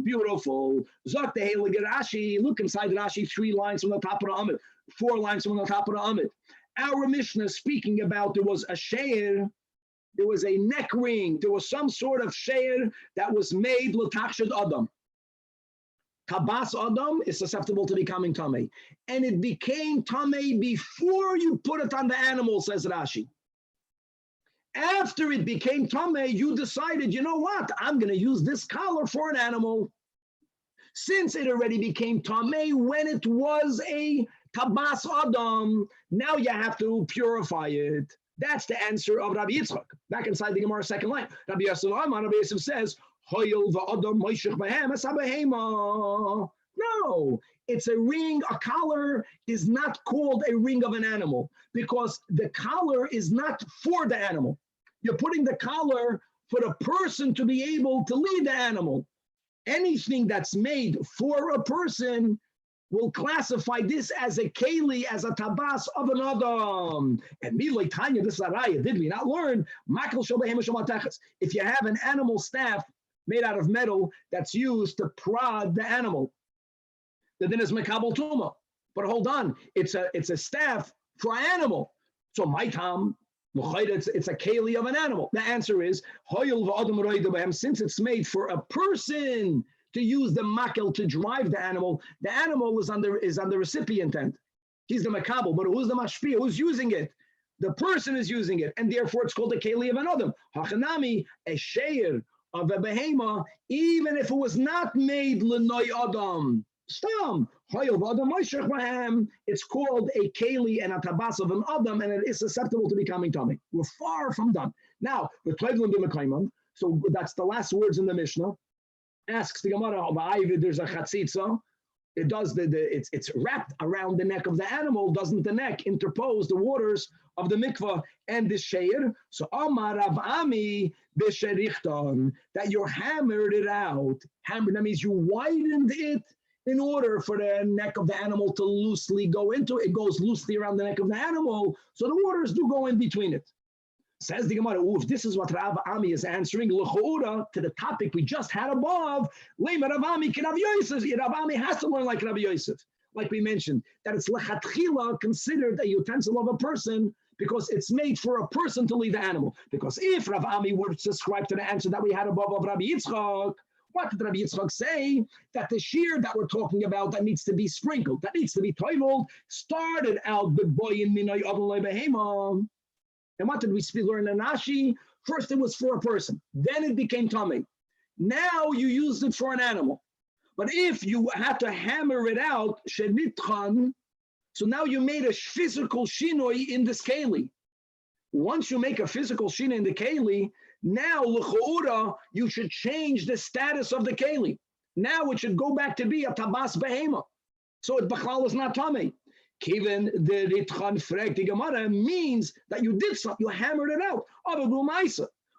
Beautiful. Zok the Heilige Rashi. Look inside Rashi, 3 lines from the top of the Amid, 4 lines from the top of the Amid. Our Mishnah speaking about there was a shiur, there was a neck ring, there was some sort of shiur that was made l'tachshad adam. Kabas adam is susceptible to becoming tamei, and it became tamei before you put it on the animal, says Rashi. After it became tamei, you decided, you know what? I'm going to use this collar for an animal. Since it already became tamei when it was a tabas adam, now you have to purify it. That's the answer of Rabbi Yitzchak. Back inside the Gemara, second line. Rabbi Yosef says, no, it's a ring. A collar is not called a ring of an animal because the collar is not for the animal. You're putting the collar for the person to be able to lead the animal. Anything that's made for a person will classify this as a keli, as a tabas of an adam. And Milay Tanya, this is a raya, did we not learn? If you have an animal staff made out of metal that's used to prod the animal, then it's mekabel tuma. But hold on, it's a staff for an animal. So my tam, it's a keli of an animal. The answer is, since it's made for a person to use the makel to drive the animal is on the recipient end. He's the makabel, but who's the mashpia? Who's using it? The person is using it, and therefore it's called a keli of an adam. Hachanami, a shiur of a behema, even if it was not made l'noi adam. Stam, it's called a keli and a tabas of an adam, and it is susceptible to becoming tamei. We're far from done. Now, so that's the last words in the Mishnah. Asks the Gemara, there's a chatzitza. It does it's wrapped around the neck of the animal. Doesn't the neck interpose the waters of the mikvah and the shiur? So Amar Rav Ami b'sherichton, that you hammered it out. Hammered, that means you widened it in order for the neck of the animal to loosely go into it. It goes loosely around the neck of the animal, so the waters do go in between it. Says the Gemara, if this is what Rav Ami is answering, l'chora, to the topic we just had above, Rav Ami has to learn like Rabbi Yosef, like we mentioned, that it's lechatchila considered a utensil of a person because it's made for a person to leave the animal. Because if Rav Ami were to subscribe to the answer that we had above of Rabbi Yitzchak, what did Rabbi Yitzchak say? That the shiur that we're talking about that needs to be sprinkled, that needs to be toiled, started out with boyin minay avlei behema. And what did we learn in Rashi? First it was for a person, then it became tummy. Now you used it for an animal. But if you had to hammer it out, shenitchan, so now you made a physical shinoi in this keli. Once you make a physical shinoi in the keli, now l'cha'ura, you should change the status of the keli. Now it should go back to be a tabas behema. So it b'chlal is not tummy. Given the ritchan frek the Gemara means that you did something, you hammered it out.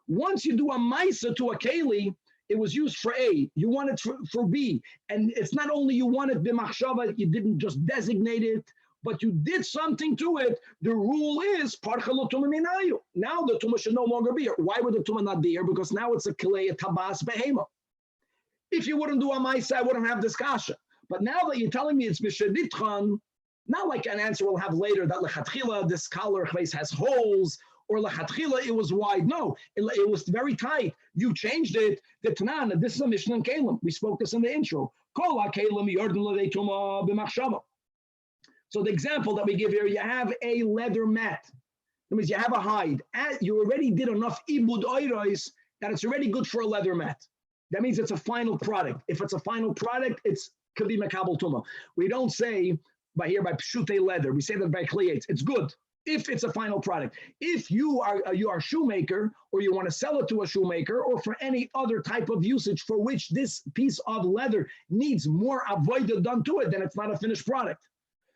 Once you do a maisa to a keli, it was used for A, you want it for B. And it's not only you want it b'machshava, you didn't just designate it, but you did something to it. The rule is, parcha lo tumah minayu. Now the tumah should no longer be here. Why would the tumah not be here? Because now it's a kelei, a tabas behema. If you wouldn't do a maisa, I wouldn't have this kasha. But now that you're telling me it's b'sheditchan, not like an answer we'll have later that lechatchila, this collar has holes, or lechatchila, it was wide. No, it was very tight. You changed it. The Tanan, this is a Mishnah in Kalim. We spoke this in the intro. Kol ha-kalim yordin l'dei tumah b'machshava. So the example that we give here, you have a leather mat. That means you have a hide. You already did enough ibud oiros that it's already good for a leather mat. That means it's a final product. If it's a final product, it's could be mekabel tumah. We don't say by pshute leather. We say that by kliyates. It's good if it's a final product. If you are a shoemaker, or you want to sell it to a shoemaker, or for any other type of usage for which this piece of leather needs more avodah done to it, then it's not a finished product.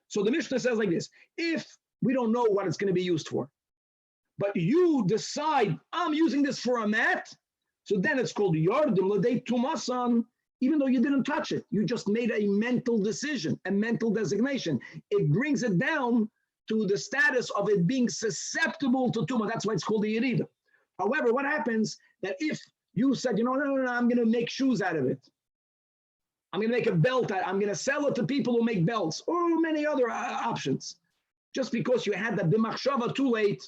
So the Mishnah says like this: if we don't know what it's going to be used for, but you decide I'm using this for a mat, so then it's called yardim l'dei tumasan. Even though you didn't touch it, you just made a mental decision, a mental designation. It brings it down to the status of it being susceptible to tumah. That's why it's called the yerida. However, what happens that if you said, no, I'm going to make shoes out of it. I'm going to make a belt. I'm going to sell it to people who make belts, or many other options. Just because you had that b'machshava too late,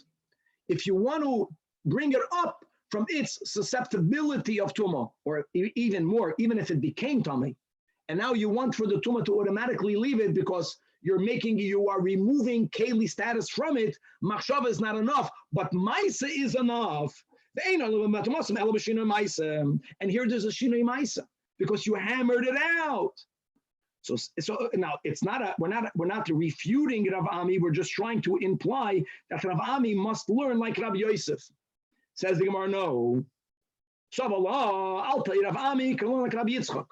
if you want to bring it up from its susceptibility of tumah, or even more, even if it became tummy, and now you want for the tumah to automatically leave it because you are removing keli status from it, machshava is not enough, but maisa is enough. And here there's a shinoi maisa, because you hammered it out. So now it's not we're not refuting Rav Ami, we're just trying to imply that Rav Ami must learn like Rabbi Yosef. Says the Gemara, no. Shavallah, I'll tell you, Rav Ami can learn like Rabbi Yitzchak.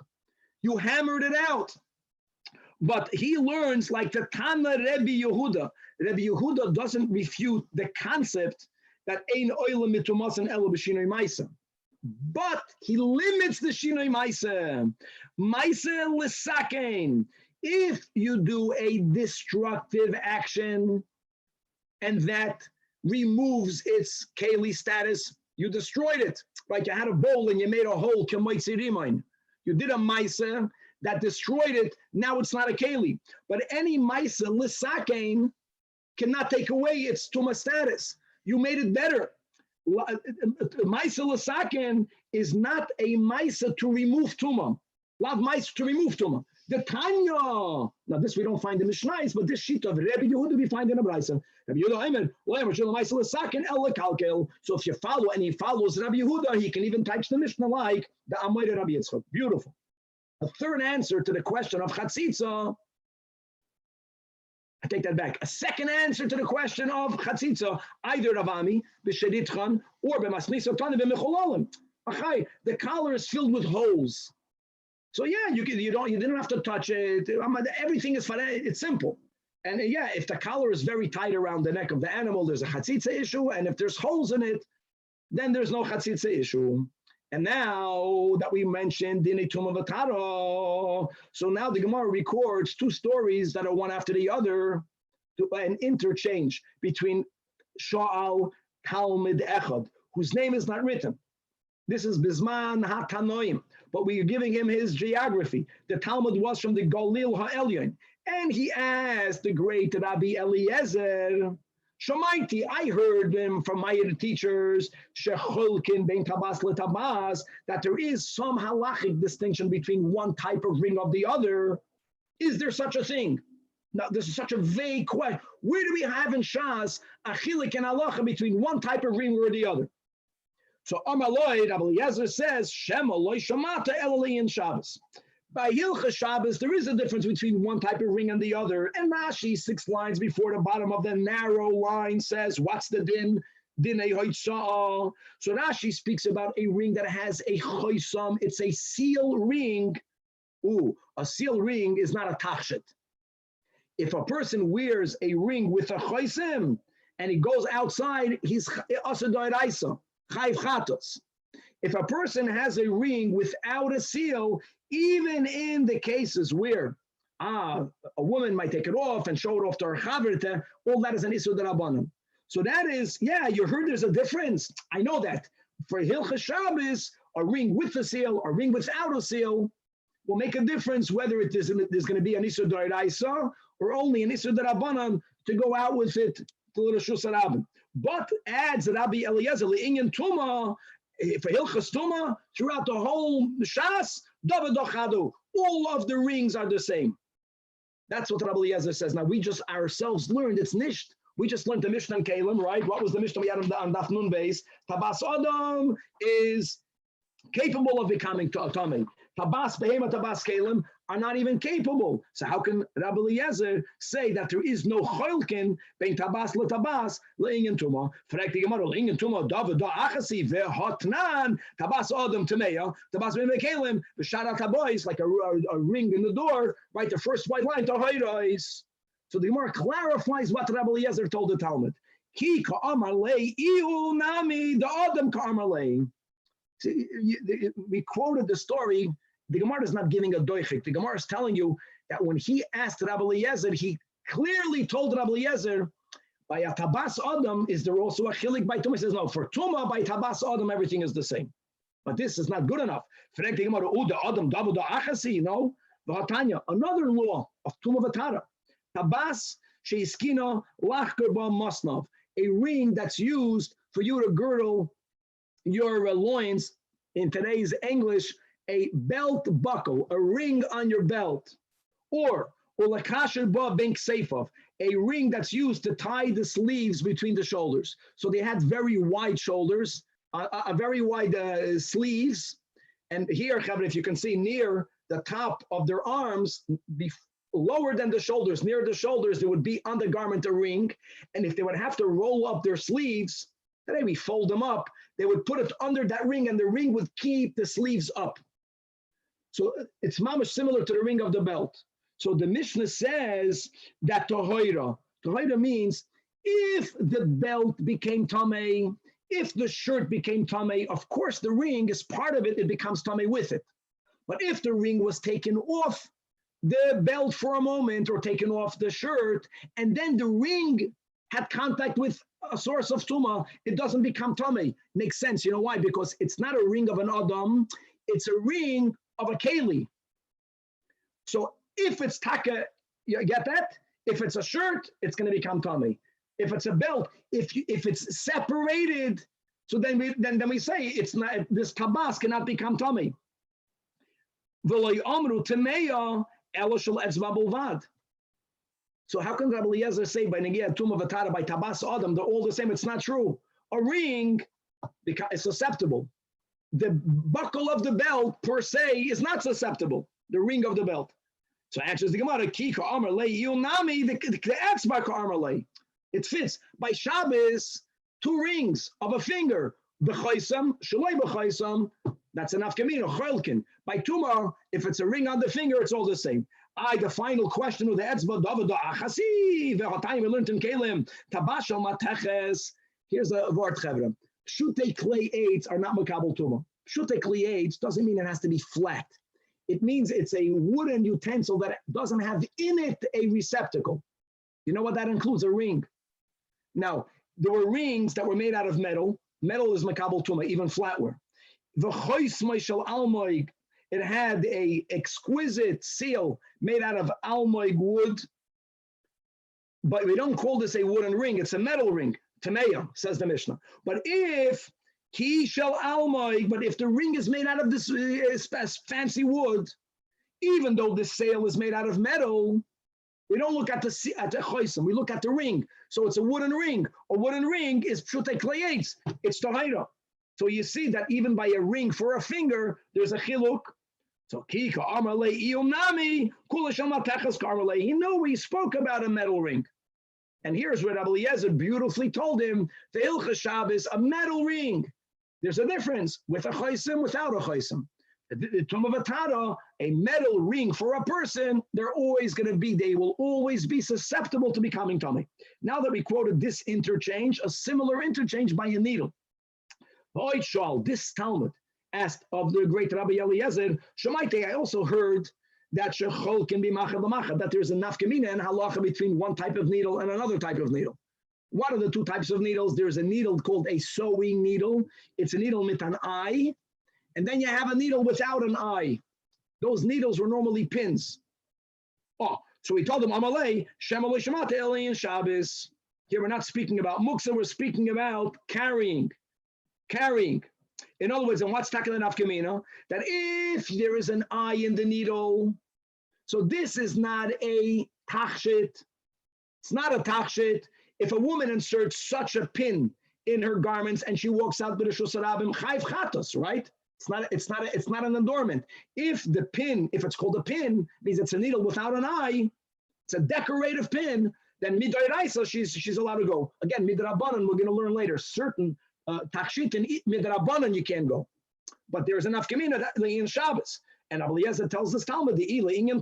You hammered it out. But he learns like the Tana Rebbe Yehuda. Rebbe Yehuda doesn't refute the concept that ein oila mitumasan elo b'shinoi maisa. But he limits the shinoi maisa. Maisa l'sakein. If you do a destructive action and that removes its keli status, you destroyed it. Like you had a bowl and you made a hole. You did a maisa that destroyed it. Now it's not a keli. But any maisa l'sakein cannot take away its tumah status. You made it better. Maisa l'sakein is not a maisa to remove tumah. Lav maisa to remove tumah. The Tanya. Now this we don't find in Mishnahs, but this sheet of Rebbe Yehuda we find in a brayso. Rebbe Yehuda, so if you follow and he follows Rebbe Yehuda, he can even touch the Mishnah like the Amoyre Rabbi Yitzchak. Beautiful. A third answer to the question of chatzitza. I take that back. A second answer to the question of chatzitza, either Rav Ami b'sheditchan or b'masmisa tana b'mecholalim. The collar is filled with holes. So yeah, you didn't have to touch it. Everything is it's simple. And yeah, if the collar is very tight around the neck of the animal, there's a chatzitza issue. And if there's holes in it, then there's no chatzitza issue. And now that we mentioned Dinei Tumah V'Tara, so now the Gemara records two stories that are one after the other, an interchange between Sha'al Talmud Echad, whose name is not written. This is Bizman HaTanoim, but we are giving him his geography. The Talmud was from the Galil HaElyon, and he asked the great Rabbi Eliezer, Shamaiti, I heard them from my teachers, Shecholkin ben tabas le tabas, that there is some halachic distinction between one type of ring of the other. Is there such a thing? Now, this is such a vague question. Where do we have in Shas a chilik and halacha between one type of ring or the other? So Amaloi, Rabbi Eliezer says, Shema loy shamata elali in Shabbos. By Hilchas Shabbos, there is a difference between one type of ring and the other. And Rashi, 6 lines before the bottom of the narrow line, says, what's the din? Din a hoitzah. So Rashi speaks about a ring that has a choisam. It's a seal ring. Ooh, a seal ring is not a tachshit. If a person wears a ring with a choisim and he goes outside, he's asadoi raisa, chayv chatos. If a person has a ring without a seal, even in the cases where a woman might take it off and show it off to her chavrita, all that is an isur d'rabbanan. So that is, yeah, you heard there's a difference. I know that. For Hilchas Shabbos, a ring with a seal, a ring without a seal, will make a difference whether there's going to be an isur d'oraisa or only an isur d'rabbanan to go out with it to the Rishus HaRabban. But adds Rabbi Eliezer le'inyan tuma, for Hilchas Tuma, throughout the whole Shas, all of the rings are the same. That's what Rabbi Eliezer says. Now, we just ourselves learned it's nisht. We just learned the Mishnah and Kalim, right? What was the Mishnah we had on Daf Nun Beis? Tabas Adam is capable of becoming Tamei. Tabas Behema, Tabas Kalim are not even capable. So how can Rabbi Eliezer say that there is no choilkin bein Tabas le Tabas le'inyan Tuma? Frek the Gemara le'inyan Tuma David da Achasi ve'hotnan Tabas Adam Tameya Tabas Behema Kalim v'sharat habois, like a ring in the door, right? The first white line to hoirois. So the Gemara clarifies what Rabbi Eliezer told the Talmud. Ki ka'amar lei iu nami the Adam ka'amar lei. We quoted the story. The Gemara is not giving a doichik. The Gemara is telling you that when he asked Rabbi Eliezer, he clearly told Rabbi Eliezer, by a tabas adam, is there also a chilik by Tuma? He says, no, for Tuma, by tabas adam, everything is the same. But this is not good enough. The Gemara, no? Another law of Tuma Vatara. Tabas sheiskina lachker ba masnav, a ring that's used for you to girdle your loins, in today's English, a belt buckle, a ring on your belt, or lakasher ba ben seifov, a ring that's used to tie the sleeves between the shoulders. So they had very wide shoulders, a very wide sleeves, and here, if you can see near the top of their arms, lower than the shoulders, near the shoulders, there would be on the garment a ring, and if they would have to roll up their sleeves, today we fold them up, they would put it under that ring, and the ring would keep the sleeves up. So it's mamash similar to the ring of the belt. So the Mishnah says that tohoira means if the belt became tamei, if the shirt became tamei, of course the ring is part of it, it becomes tamei with it. But if the ring was taken off the belt for a moment or taken off the shirt, and then the ring had contact with a source of tuma, it doesn't become tamei. Makes sense. You know why? Because it's not a ring of an adam, it's a ring of a keli. So if it's taka, you get that? If it's a shirt, it's going to become tamei. If it's a belt, if it's separated, so then we say it's not, this tabas cannot become tamei. So how can Rabbi Eliezer say by Negia Tuma Vatara by Tabas Adam they're all the same? It's not true. A ring is susceptible. The buckle of the belt per se is not susceptible. The ring of the belt. So answers the Gemara, Kika Amar Lei Yunami the Etzbaka Amar Lei. It fits. By Shabbos, 2 rings of a finger. B'chaisam, Shaloi b'chaisam. That's enough kamino, Choilkin. By Tumah, if it's a ring on the finger, it's all the same. The final question of the Etzba Davada Achasi, Ve'hatayim, we learned in Kalim, Tabashal Mateches. Here's a word, Chevra. Shute clay aids are not makabel Tumah. Shute clay aids doesn't mean it has to be flat. It means it's a wooden utensil that doesn't have in it a receptacle. You know what that includes? A ring. Now, there were rings that were made out of metal. Metal is makabel Tumah, even flatware. It had a exquisite seal made out of almoig wood. but we don't call this a wooden ring, it's a metal ring. Tameya, says the Mishnah. But if ki shel almoi, but if the ring is made out of this fancy wood, even though the sail is made out of metal, we don't look at the chosim, we look at the ring. So it's a wooden ring. A wooden ring is pshutei klayetz, it's tahira. So you see that even by a ring for a finger, there's a chiluk. So kika amarle iyumnami kulasham matechas karmale. He knew we spoke about a metal ring. And here's what Eliezer beautifully told him: the ilcha Shabbos, a metal ring. There's a difference with a chosim, without a chosim. The Tum of Atara, a metal ring for a person, they will always be susceptible to becoming tummy. Now that we quoted this interchange, a similar interchange by a needle. This Talmud asked of the great Rabbi Eliezer, Shemaite, I also heard that shechol can be machad l'machad, that there's a nafkamina and halacha between one type of needle and another type of needle. What are the two types of needles? There's a needle called a sewing needle. It's a needle with an eye. And then you have a needle without an eye. Those needles were normally pins. Oh, so we told them, Amalei, Shemalei Shemata Eli and Shabbos. Here we're not speaking about muksa, we're speaking about carrying. In other words, and what's tackling nafkamina? That if there is an eye in the needle, so this is not a tachshit. It's not a tachshit. If a woman inserts such a pin in her garments and she walks out with a shusarabim, chayv chatos, right? It's not an adornment. If it's called a pin, means it's a needle without an eye, it's a decorative pin, then midoraisa, she's allowed to go. Again, midrabanan, we're going to learn later, certain tachshit and midrabanan you can't go. But there's enough kamina in Shabbos. And Eliezer tells this Talmud, it's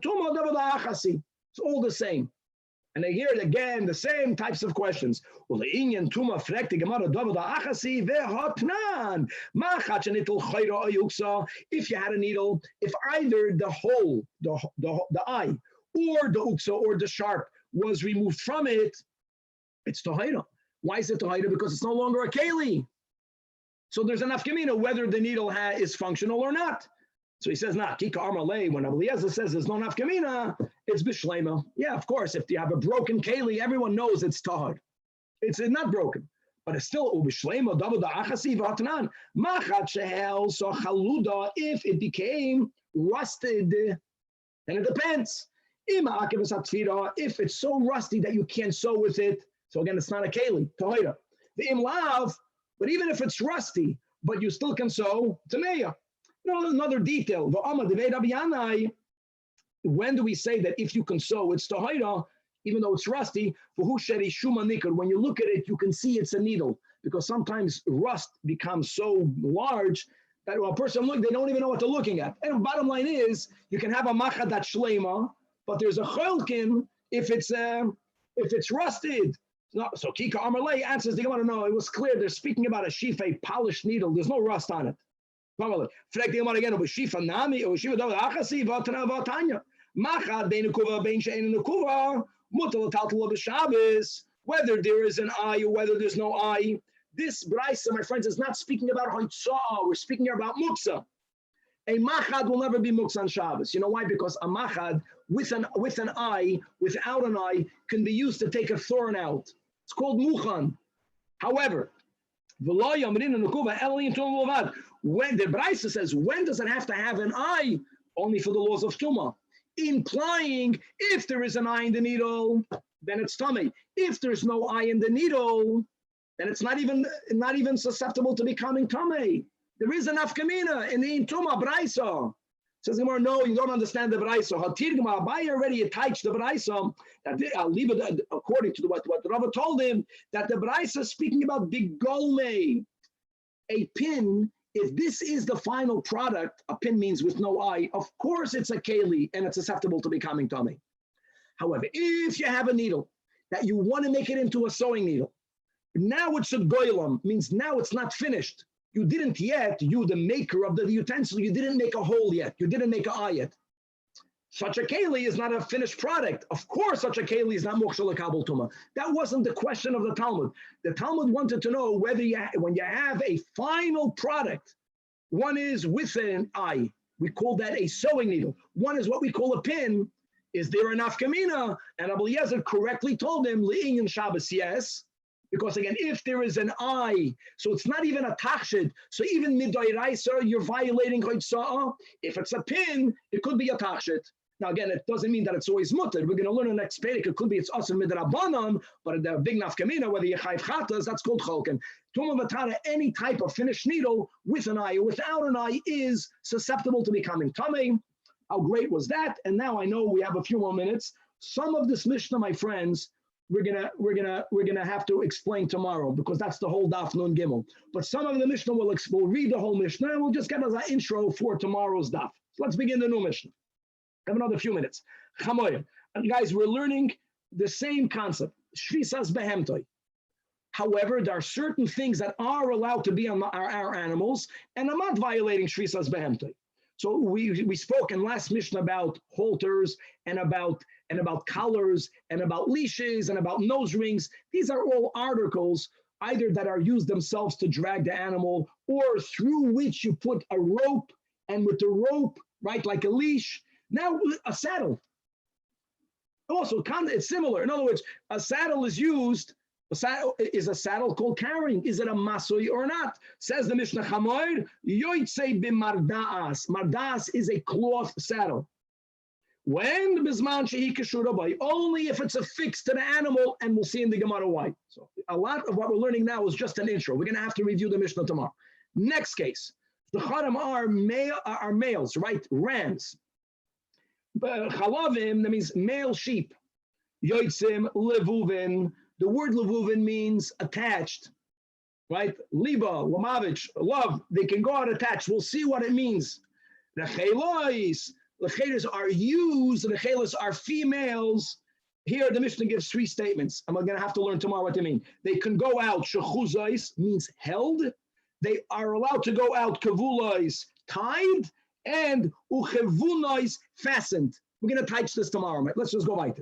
all the same. And they hear again the same types of questions. If you had a needle, if either the hole, the eye, or the uksa, or the sharp was removed from it, it's tahira. Why is it tahira? Because it's no longer a keli. So there's enough kamina whether the needle is functional or not. So he says, kika armalei, when Eliezer says there's no nafkamina, it's bishlema. Yeah, of course, if you have a broken keli, everyone knows it's tahar. It's not broken, but it's still ubishlema, davada achasi v'atanan. Machat shehel, so chaluda, if it became rusted, then it depends. If it's so rusty that you can't sew with it, so again, it's not a keli, tahira. The imlav, but even if it's rusty, but you still can sew, tameya. Another detail. When do we say that if you can sew, it's tahira, even though it's rusty? When you look at it, you can see it's a needle, because sometimes rust becomes so large that a person they don't even know what they're looking at. And the bottom line is, you can have a machadat shlema, but there's a cholkin if it's rusted. So Kika Amarlei answers the Gemara, no, it was clear. They're speaking about a shifa, a polished needle. There's no rust on it. Frag the Gemara again, shifa nami, shifa davar achasi, vatana vatanya. Machad bein ukuva bein she'ein ukuva, mutal taltal b'Shabbos. Whether there is an eye or whether there's no eye, this brayso, my friends, is not speaking about hoitzah. We're speaking here about muksa. A machad will never be muksa on Shabbos. You know why? Because a machad with an eye, without an eye, can be used to take a thorn out. It's called muchan. However, when the Braisa says, when does it have to have an eye? Only for the laws of Tumah. Implying, if there is an eye in the needle, then it's tummy. If there's no eye in the needle, then it's not even susceptible to becoming tummy. There is enough kamina in the Tumah Braisa. Says Gemara, no, you don't understand the Braisa. Hatirgma, Abai already attached the Braisa. I'll leave it according to what Rava told him, that the Braisa is speaking about big golme, a pin. If this is the final product, a pin means with no eye, of course it's a keli and it's susceptible to becoming tummy. However, if you have a needle that you want to make it into a sewing needle, now it's a goylam, means now it's not finished. You didn't yet, you the maker of the utensil, you didn't make a hole yet, you didn't make an eye yet. Such a keli is not a finished product. Of course, such a keli is not moksha l'kabel tuma. That wasn't the question of the Talmud. The Talmud wanted to know whether when you have a final product, one is with an eye, we call that a sewing needle. One is what we call a pin. Is there an nafkamina? And Eliezer correctly told him, Le'inyan Shabbos, yes. Because again, if there is an eye, so it's not even a tachshid. So even midoiraisa, you're violating choitzah. If it's a pin, it could be a tachshid. Now again, it doesn't mean that it's always mutter. We're going to learn in the next pedic. It could be it's asr midrabanan, but the big nafkamina, whether you chayv chatas, that's called cholken. Tuma vatana, any type of finished needle with an eye or without an eye is susceptible to becoming tamei. How great was that? And now I know we have a few more minutes. Some of this Mishnah, my friends, we're gonna have to explain tomorrow because that's the whole daf nun gimel. But some of the Mishnah we'll read the whole Mishnah and we'll just get as an intro for tomorrow's daf. So let's begin the new Mishnah. Have another few minutes. Chamoyer. And guys, we're learning the same concept. Shvisas behemtoi. However, there are certain things that are allowed to be on our animals, and I'm not violating shvisas behemtoi. So we spoke in last Mishnah about halters and about collars and about leashes and about nose rings. These are all articles either that are used themselves to drag the animal or through which you put a rope, and with the rope, right, like a leash. Now a saddle. Also, it's similar. In other words, a saddle is used. Is a saddle called carrying? Is it a masui or not? Says the Mishnah Chamoir, yoitze b'mardaas. Mardaas is a cloth saddle. When bisman shehi keshurabai, only if it's affixed to the animal, and we'll see in the Gemara why. So a lot of what we're learning now is just an intro. We're going to have to review the Mishnah tomorrow. Next case, the charam are males, right? Rams. Chalavim, that means male sheep. Yoitzim levuvin. The word levuvin means attached, right? Liba, lamavich, love. They can go out attached. We'll see what it means. Rechelos are used. Rechelos are females. Here the Mishnah gives three statements. I'm going to have to learn tomorrow what they mean. They can go out. Shechuzais means held. They are allowed to go out. Kavulais tied, and uchevunais fastened. We're going to touch this tomorrow. Right? Let's just go right.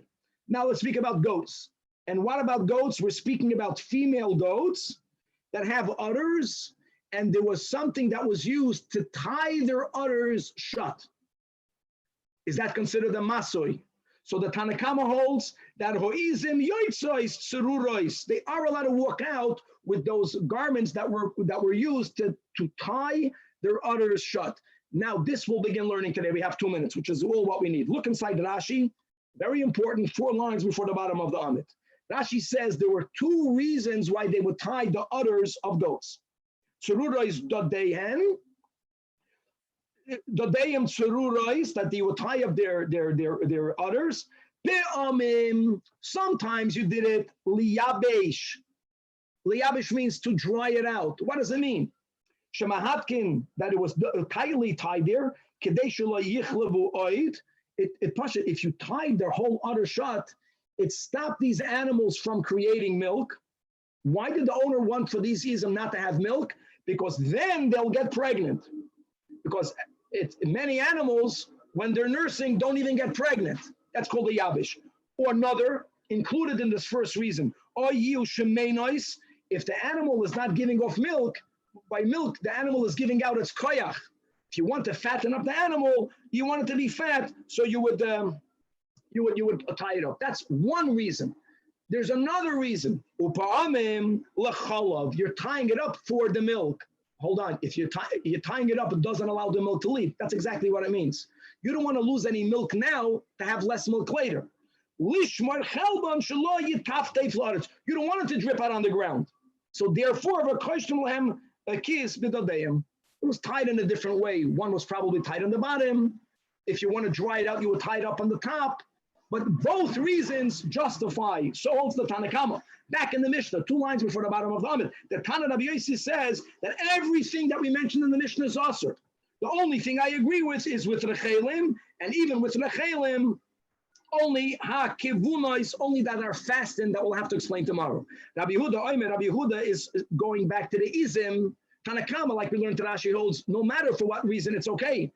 Now let's speak about goats. And what about goats? We're speaking about female goats that have udders, and there was something that was used to tie their udders shut. Is that considered a masoi? So the Tanakama holds that hoizim yoitzois tserurois. They are allowed to walk out with those garments that were used to tie their udders shut. Now this we'll begin learning today. We have 2 minutes, which is all what we need. Look inside Rashi. Very important, 4 lines before the bottom of the Amit. Rashi says there were 2 reasons why they would tie the udders of goats. Tserurois dodehen. Dodeyim tserurois, that they would tie up their udders. Be'amim, sometimes you did it liyabesh. Liyabesh means to dry it out. What does it mean? Shemahatkin, that it was tightly tied there. Kedei shelo yichlevu oid. If you tied their whole udder shut, it stopped these animals from creating milk. Why did the owner want for these ism not to have milk? Because then they'll get pregnant. Because many animals, when they're nursing, don't even get pregnant. That's called a yabish. Or another, included in this first reason, if the animal is not giving off milk, by milk, the animal is giving out its koyach. If you want to fatten up the animal, you want it to be fat, so you would tie it up. That's one reason. There's another reason. You're tying it up for the milk. Hold on. If you're tying it up, it doesn't allow the milk to leave. That's exactly what it means. You don't want to lose any milk now to have less milk later. You don't want it to drip out on the ground. So therefore, it was tied in a different way. One was probably tied on the bottom. If you want to dry it out, you would tie it up on the top. But both reasons justify. So holds the Tanakama. Back in the Mishnah, 2 lines before the bottom of the Amid, the Tana Rabbi Yossi says that everything that we mentioned in the Mishnah is Asur. The only thing I agree with is with Rechelim, and even with Rechelim, only ha-kivunais, only that are fastened, that we'll have to explain tomorrow. Rabbi Yehuda is going back to the Izim, Tanakama, like we learned, Rashi holds, no matter for what reason, it's okay.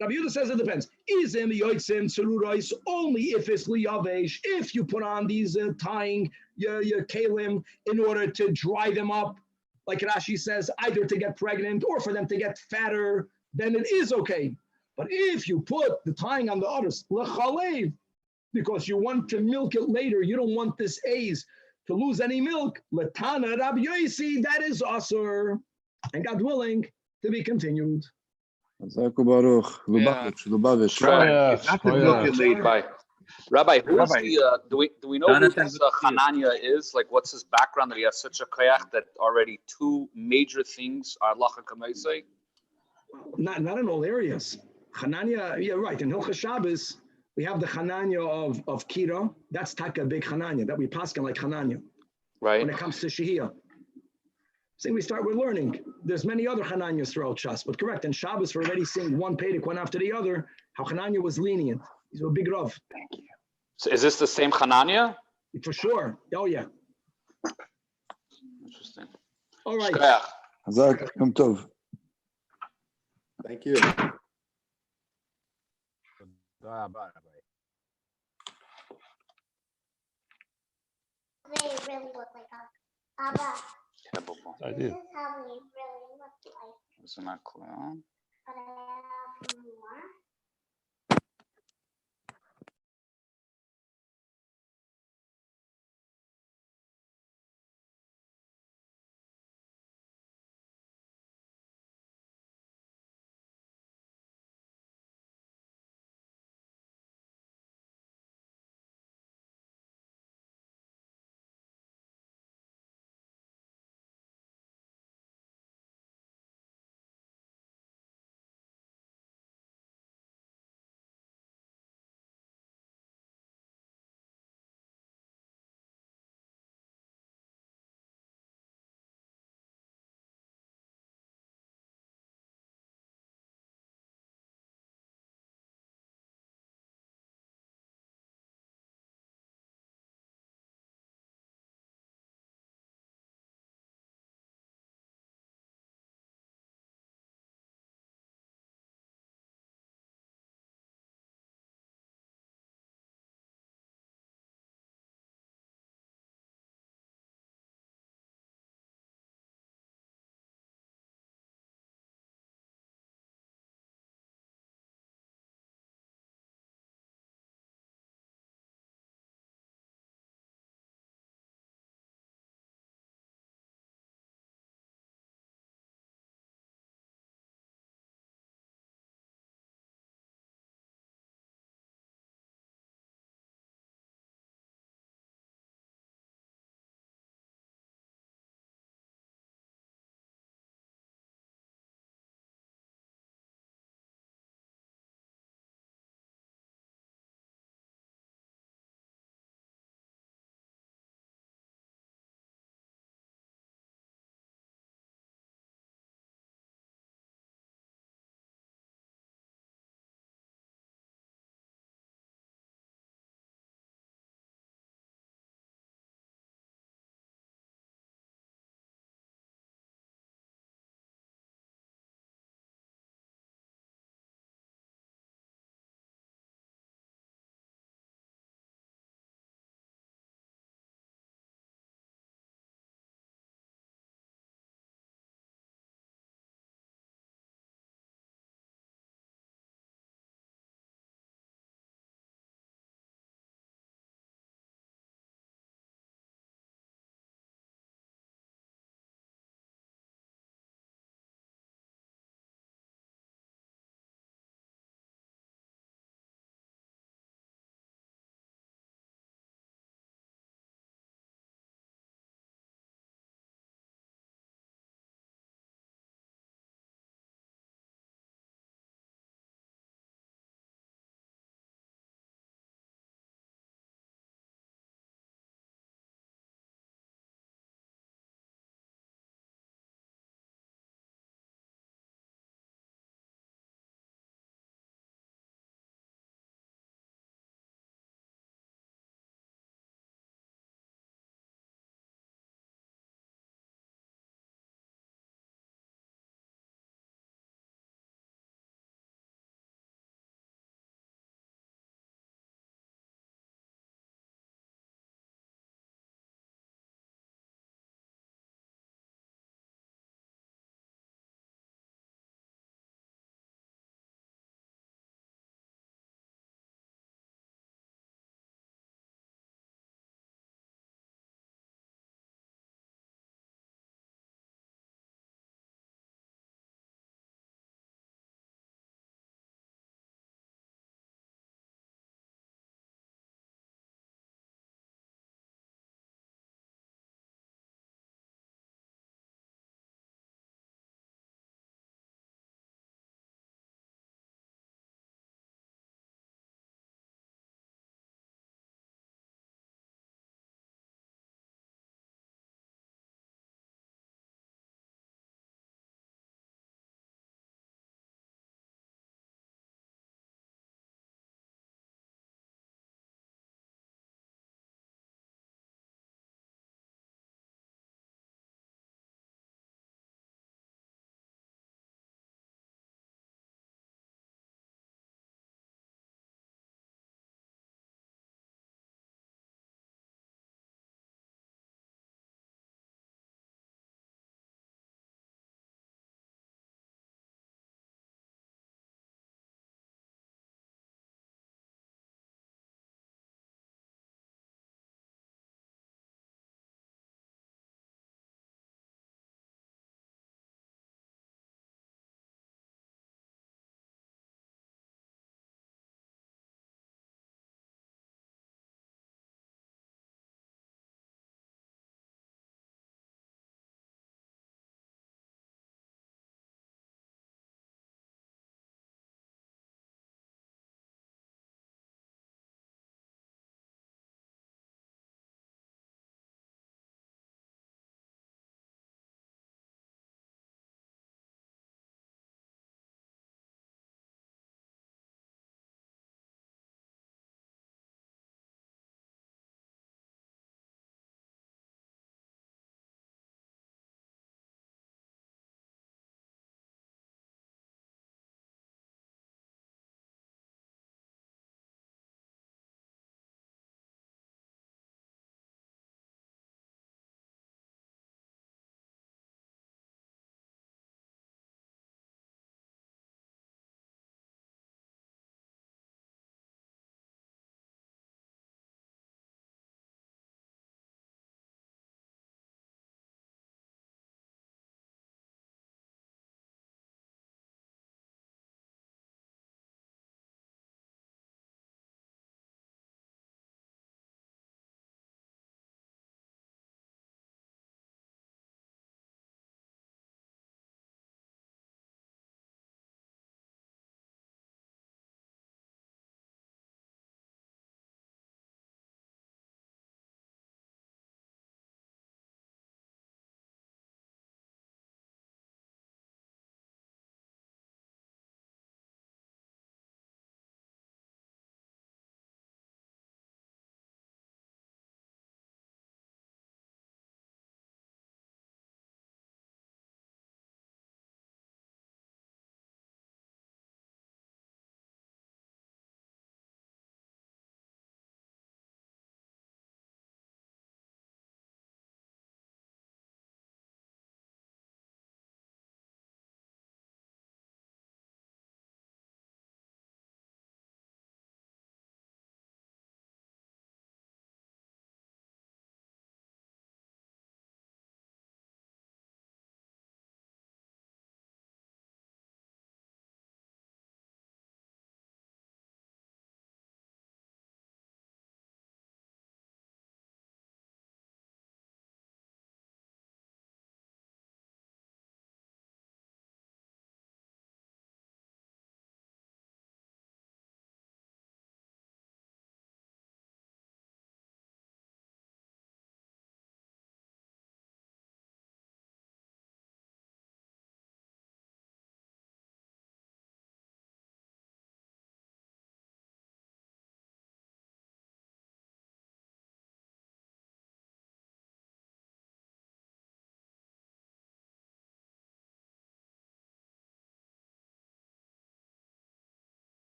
Rabbi Yehuda says it depends. Izim, yoitzim, tserurais, only if it's liyavesh, if you put on these tying your kalim in order to dry them up, like Rashi says, either to get pregnant or for them to get fatter, then it is okay. But if you put the tying on the others, l'chalev, because you want to milk it later. You don't want this A's to lose any milk. Latana Rabbi Yosi, that is Asur. And God willing, to be continued. Rabbi, who is the, do we know who this Hanania is? Like, what's his background that he has such a koyach that already two major things are lacha kamaisei? Not in all areas. Hanania, yeah, right. In Hilchas Shabbos, we have the Hanania of Kira. That's taka big Hanania that we paskin like Hanania. Right. When it comes to Shehiyah. So we're learning. There's many other Hananias throughout Shas, but correct. In Shabbos, we're already seeing one Pedic, one after the other, how Hanania was lenient. He's a big Rav. Thank you. So is this the same Hanania? For sure. Oh, yeah. Interesting. All right. Thank you. They really look like Abba. Terrible. I This did. is how we really look like. Isn't that clear? But I have more.